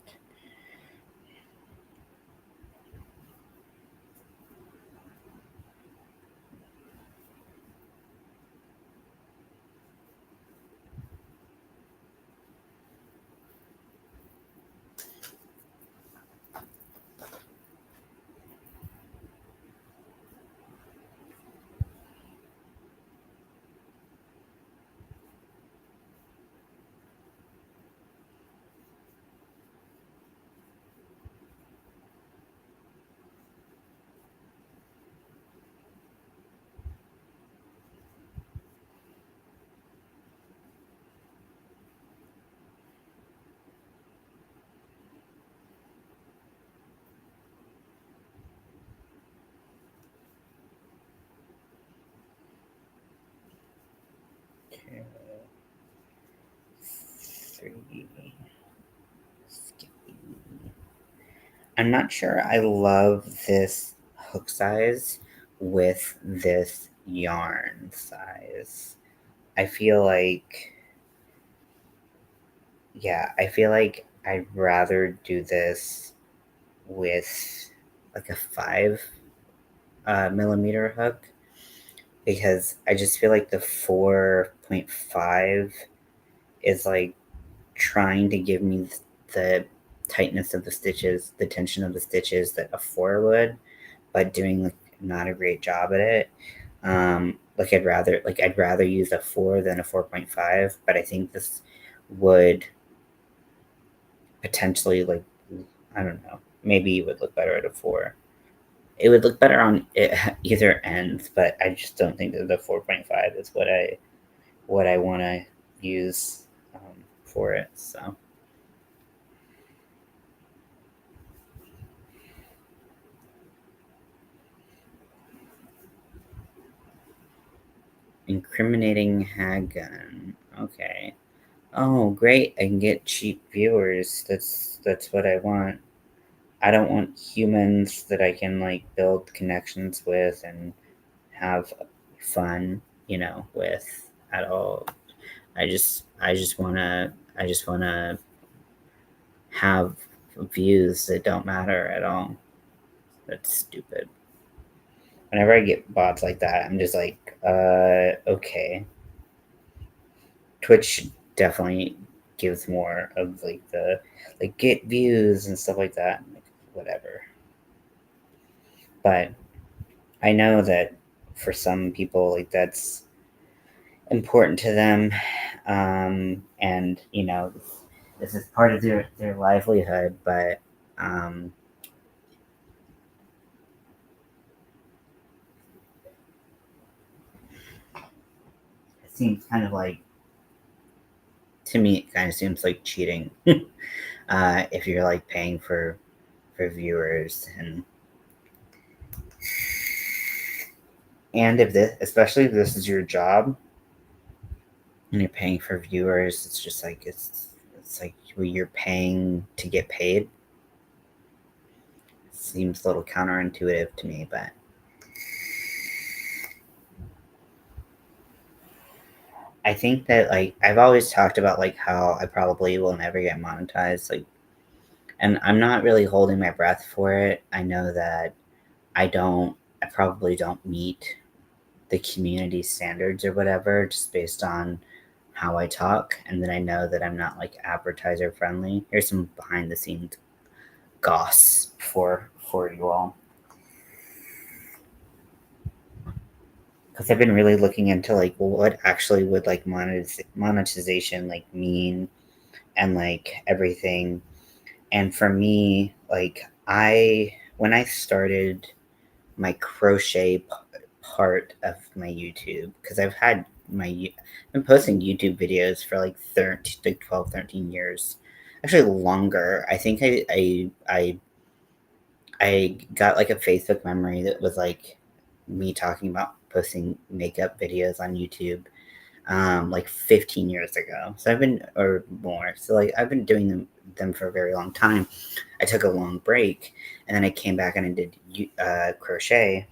2, 3. I'm not sure I love this hook size with this yarn size. I feel like, yeah, I feel like I'd rather do this with like a 5 millimeter hook, because I just feel like the 4.5 is like trying to give me the tightness of the stitches, the tension of the stitches that a 4 would, but doing like not a great job at it. Like I'd rather use a 4 than a 4.5, but I think this would potentially, like, I don't know, maybe it would look better at a 4. It would look better on either end, but I just don't think that the 4.5 is what I want to use for it. So Incriminating handgun. Okay. Oh, great. I can get cheap viewers. That's what I want. I don't want humans that I can like build connections with and have fun, with at all. I just wanna have views that don't matter at all. That's stupid. Whenever I get bots like that, I'm just like, okay. Twitch definitely gives more of like the like get views and stuff like that. Like, whatever. But I know that for some people, like that's important to them, and this is part of their livelihood. But it seems kind of like to me, it kind of seems like cheating if you're like paying for viewers and if this, especially if this is your job and you're paying for viewers, it's just like it's like you're paying to get paid. It seems a little counterintuitive to me, but I think that like I've always talked about like how I probably will never get monetized, like, and I'm not really holding my breath for it. I know that I probably don't meet the community standards or whatever just based on how I talk, and then I know that I'm not like advertiser friendly. Here's some behind the scenes goss for you all, because I've been really looking into like, well, what actually would like monetization like mean, and like everything. And for me, like I when I started my crochet part of my YouTube, because I've been posting YouTube videos for like 13, like 12, 13 years, actually longer. I think I got like a Facebook memory that was like me talking about posting makeup videos on YouTube, like 15 years ago. So I've been, or more. So like I've been doing them for a very long time. I took a long break, and then I came back and I did crochet,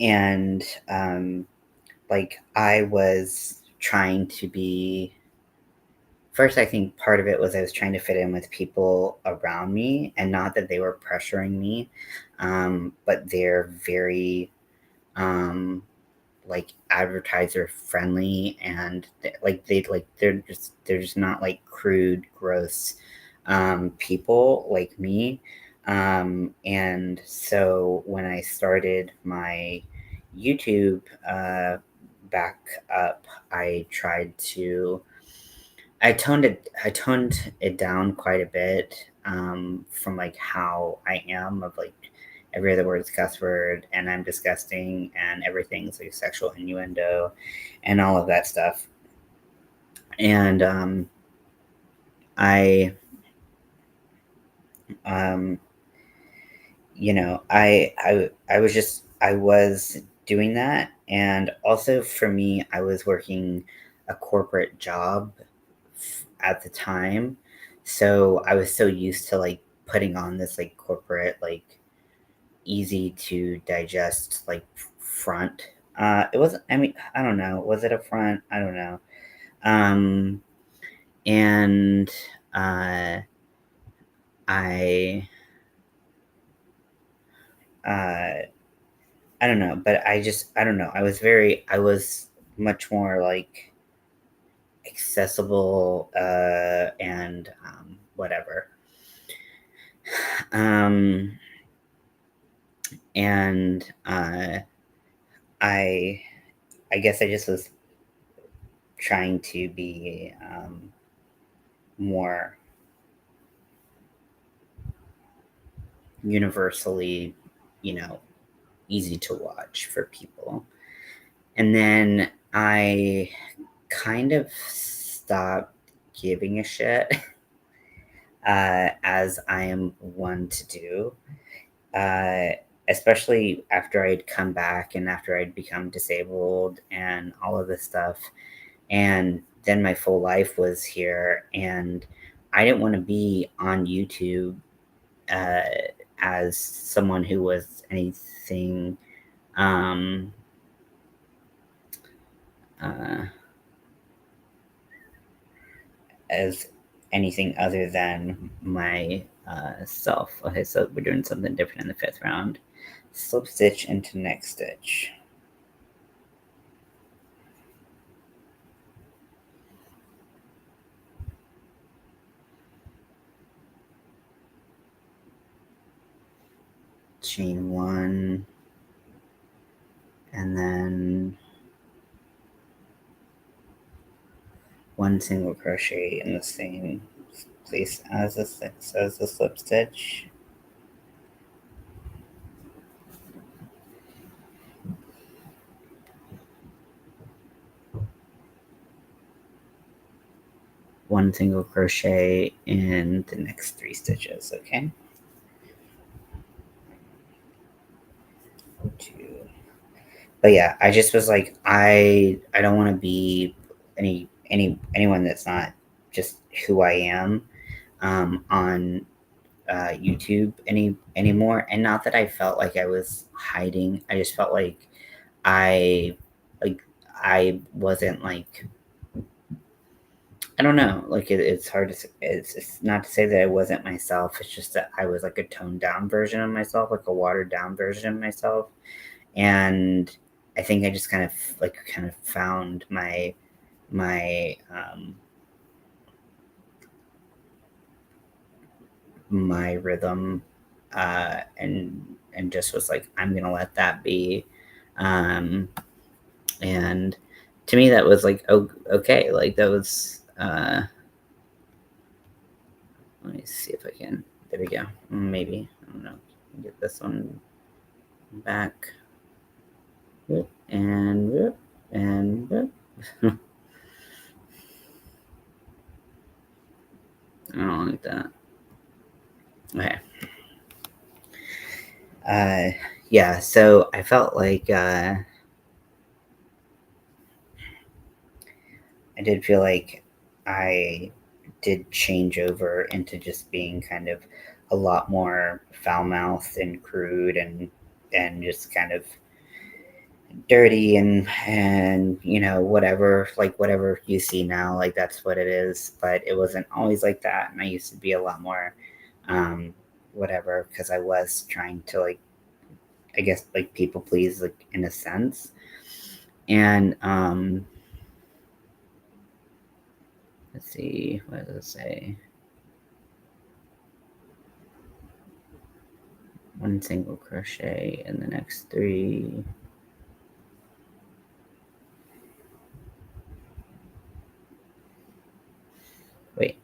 and like I was trying to be. First, I think part of it was I was trying to fit in with people around me, and not that they were pressuring me, but they're very like advertiser friendly, and they're just not like crude, gross people like me. And so when I started my YouTube back up, I toned it down quite a bit, from like how I am, of like every other word is cuss word, and I'm disgusting, and everything's like sexual innuendo, and all of that stuff. And I, um, I was doing that, and also for me, I was working a corporate job at the time, so I was so used to like putting on this like corporate, like easy to digest like front. It wasn't. I mean, I don't know. Was it a front? I don't know. Um, and uh, I uh, I don't know, but I don't know. I was much more like accessible, and whatever. Um, and I I guess I just was trying to be more universally, you know, easy to watch for people. And then I kind of stopped giving a shit, as I am one to do. especially after I'd come back and after I'd become disabled and all of this stuff. And then my full life was here, and I didn't want to be on YouTube uh, as someone who was anything um, uh, as anything other than my self. Okay, so we're doing something different in the 5th round. Slip stitch into next stitch. Chain 1, and then 1 single crochet in the same place as the slip stitch. One single crochet in the next 3 stitches, okay? 2. But yeah, I just was like, I don't want to be anyone that's not just who I am on YouTube anymore. And not that I felt like I was hiding. I just felt like I like I wasn't like, I don't know. Like it's hard to. It's not to say that I wasn't myself. It's just that I was like a toned down version of myself, like a watered down version of myself. And I think I just kind of found my my rhythm, and just was like, I'm gonna let that be. Um, and to me, that was like, oh, okay. Like that was. Let me see if I can. There we go. Maybe, I don't know. Get this one back. Whoop, and whoop, and whoop. I don't like that. Okay. Yeah. So I felt like I did feel like I did change over into just being kind of a lot more foul mouthed and crude and just kind of dirty and whatever, like whatever you see now, like that's what it is. But it wasn't always like that, and I used to be a lot more um whatever, because I was trying to, like, I guess, like, people please, like, in a sense. And let's see, what does it say? One single crochet in the next 3. Wait,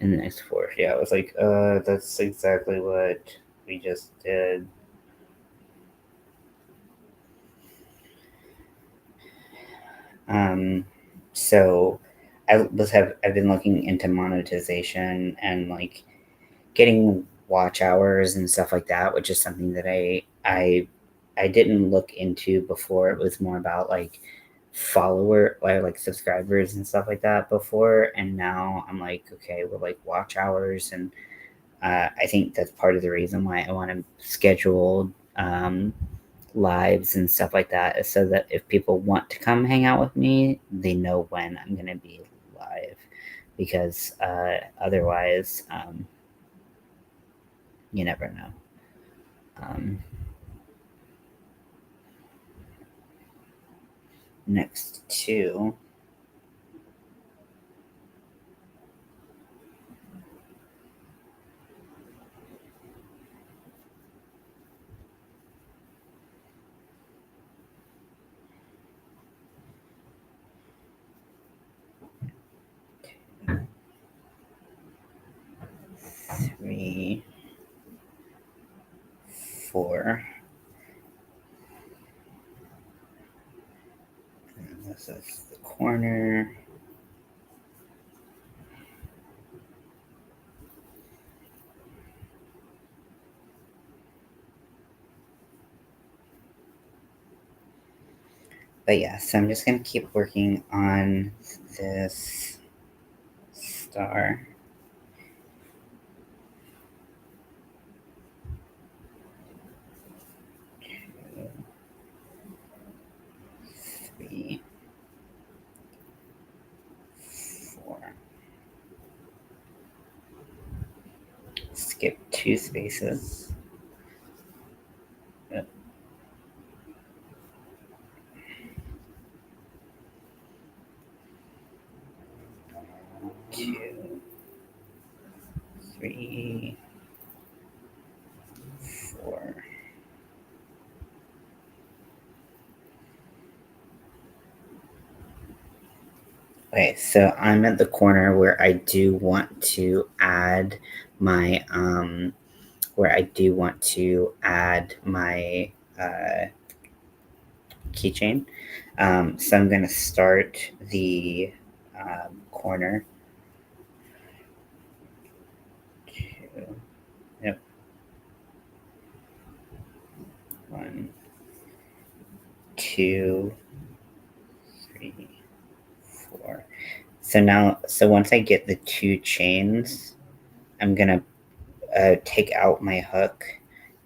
in the next 4. Yeah, I was like, that's exactly what we just did. So I've been looking into monetization and, like, getting watch hours and stuff like that, which is something that I didn't look into before. It was more about, like, follower or, like, subscribers and stuff like that before, and now I'm like, okay, well, like, watch hours. And I think that's part of the reason why I want to schedule lives and stuff like that, is so that if people want to come hang out with me, they know when I'm going to be live. Because otherwise, you never know. Next 2. Three, 4. And this is the corner. But yeah, so I'm just going to keep working on this star. 2, 3, 4. Skip 2 spaces. 2, 3, 4. Okay, so I'm at the corner where I do want to add my keychain. So I'm going to start the corner. 2, yep. 1, 2, 3, 4. So once I get the 2 chains, I'm gonna take out my hook,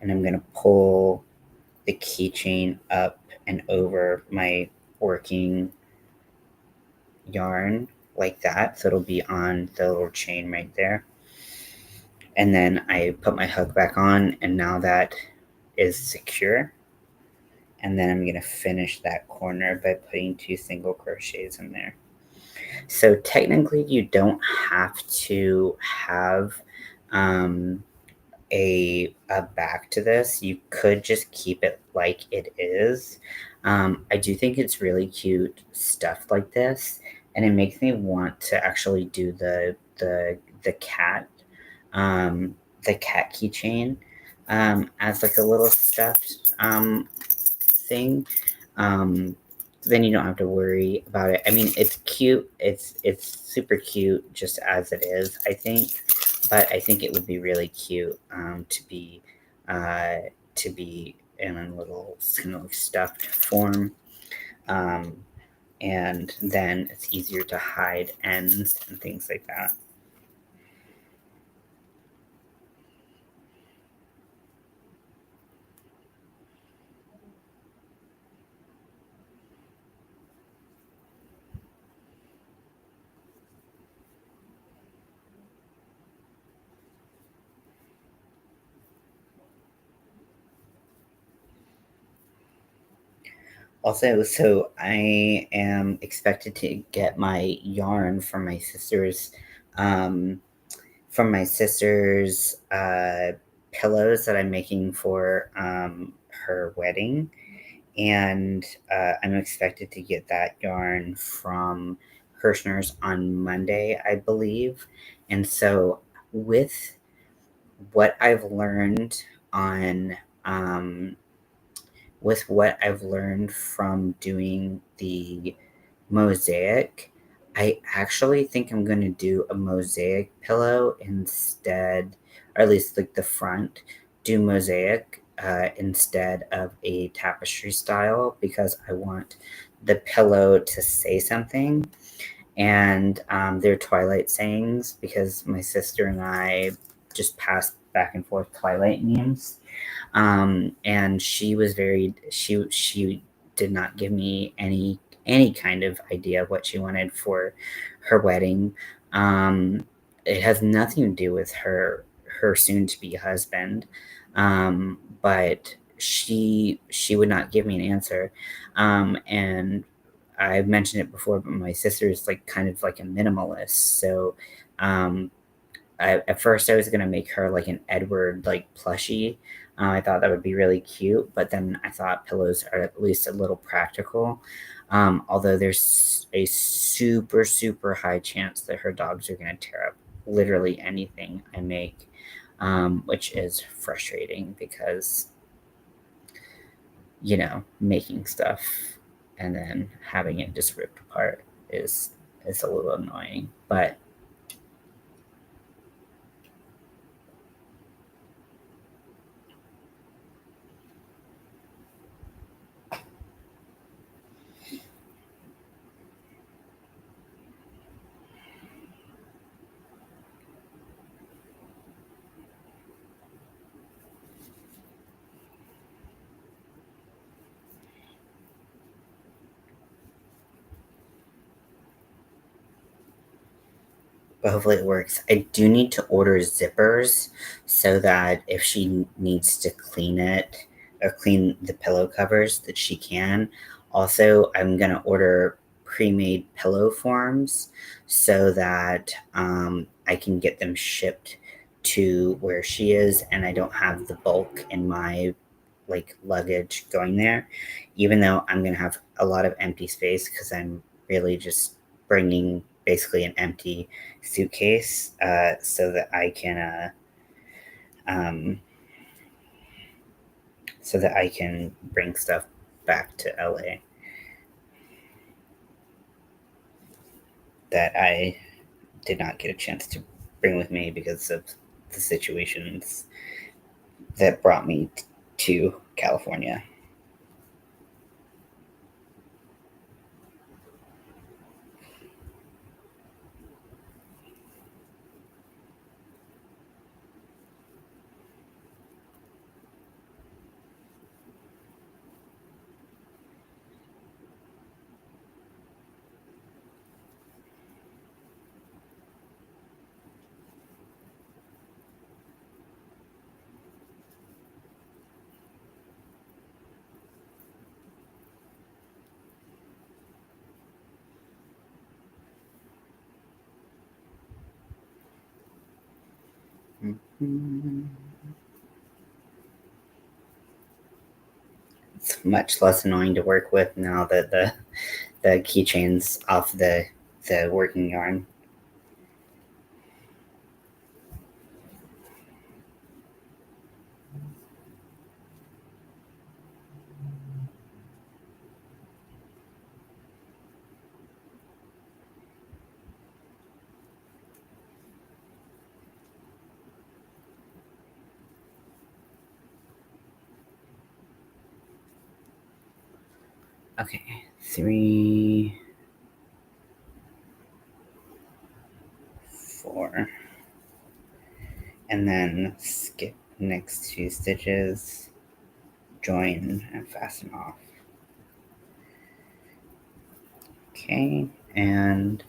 and I'm gonna pull the keychain up and over my working yarn like that, so it'll be on the little chain right there. And then I put my hook back on, and now that is secure. And then I'm gonna finish that corner by putting 2 single crochets in there. So technically you don't have to have a back to this. You could just keep it like it is. I do think it's really cute stuff like this, and it makes me want to actually do the cat keychain as like a little stuffed thing. Um, then you don't have to worry about it. I mean, it's cute. It's super cute just as it is, I think. But I think it would be really cute to be in a little kind of like stuffed form. And then it's easier to hide ends and things like that. Also, so I am expected to get my yarn um, from my sister's pillows that I'm making for her wedding, and I'm expected to get that yarn from Hirschner's on Monday, I believe. And so, with what I've learned on with what I've learned from doing the mosaic, I actually think I'm going to do a mosaic pillow instead, or at least like the front, do mosaic instead of a tapestry style, because I want the pillow to say something. And they're Twilight sayings, because my sister and I just passed back and forth Twilight memes. And she did not give me any kind of idea of what she wanted for her wedding. It has nothing to do with her soon to be husband, but she would not give me an answer. And I've mentioned it before, but my sister is like kind of like a minimalist, so um, at first I was gonna make her like an Edward like plushie. I thought that would be really cute, but then I thought pillows are at least a little practical. Although there's a super high chance that her dogs are gonna tear up literally anything I make, which is frustrating because making stuff and then having it just ripped apart is a little annoying, but but hopefully it works. I do need to order zippers so that if she needs to clean it or clean the pillow covers that she can. Also, I'm going to order pre-made pillow forms so that I can get them shipped to where she is and I don't have the bulk in my like luggage going there, even though I'm going to have a lot of empty space because I'm really just bringing basically an empty suitcase so that I can um, so that I can bring stuff back to LA that I did not get a chance to bring with me because of the situations that brought me to California. Mm-hmm. It's much less annoying to work with now that the keychains off the working yarn. Okay, 3, 4, and then skip next 2 stitches, join and fasten off. Okay, and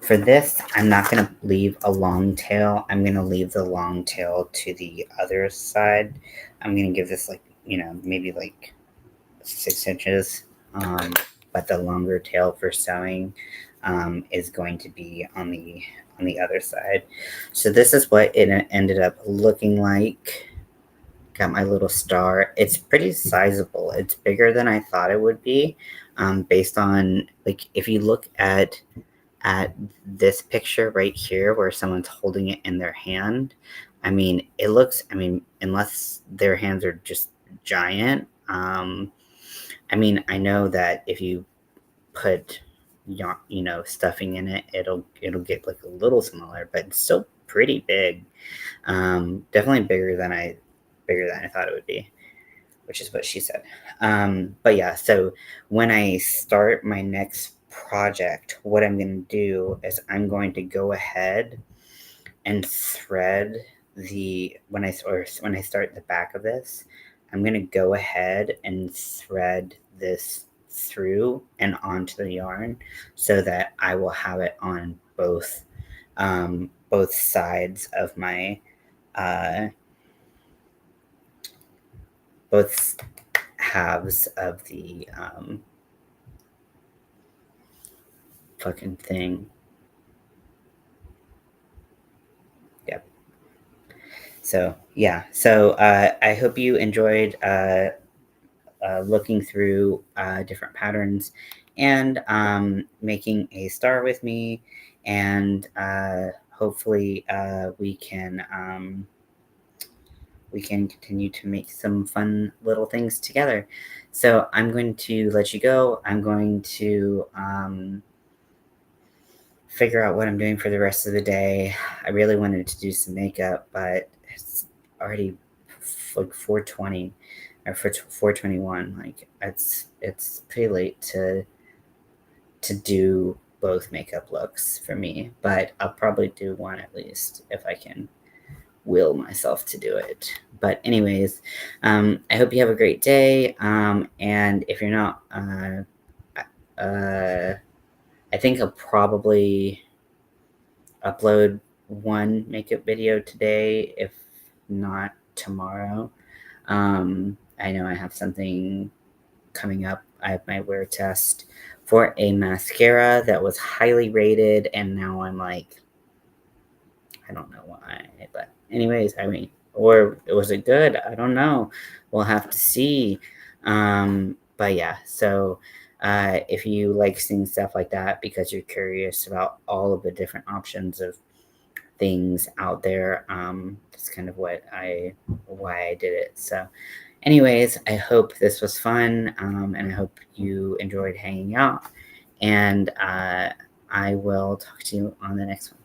for this, I'm not going to leave a long tail. I'm going to leave the long tail to the other side. I'm going to give this like, maybe like 6 inches, but the longer tail for sewing is going to be on the other side. So this is what it ended up looking like. Got my little star. It's pretty sizable. It's bigger than I thought it would be, based on like if you look at this picture right here where someone's holding it in their hand. I mean, it looks. I mean, unless their hands are just giant. I mean, I know that if you put stuffing in it, it'll get like a little smaller, but it's still pretty big. Definitely bigger than I thought it would be, which is what she said. But yeah, so when I start my next project, what I'm going to do is I'm going to go ahead and thread when I start the back of this, I'm going to go ahead and thread this through and onto the yarn so that I will have it on both sides of my both halves of the fucking thing. Yep. So yeah. So I hope you enjoyed looking through different patterns and making a star with me, and hopefully we can continue to make some fun little things together. So I'm going to let you go. I'm going to figure out what I'm doing for the rest of the day. I really wanted to do some makeup, but it's already like 4:20 or 4:21. Like it's pretty late to do both makeup looks for me, but I'll probably do one at least if I can will myself to do it. But anyways, I hope you have a great day. And if you're not, I think I'll probably upload one makeup video today, if not tomorrow. I know I have something coming up. I have my wear test for a mascara that was highly rated, and now I'm like, I don't know why, but anyways, I mean, or was it good? I don't know. We'll have to see. But yeah, so if you like seeing stuff like that because you're curious about all of the different options of things out there, that's kind of why I did it. So anyways, I hope this was fun, and I hope you enjoyed hanging out, and I will talk to you on the next one.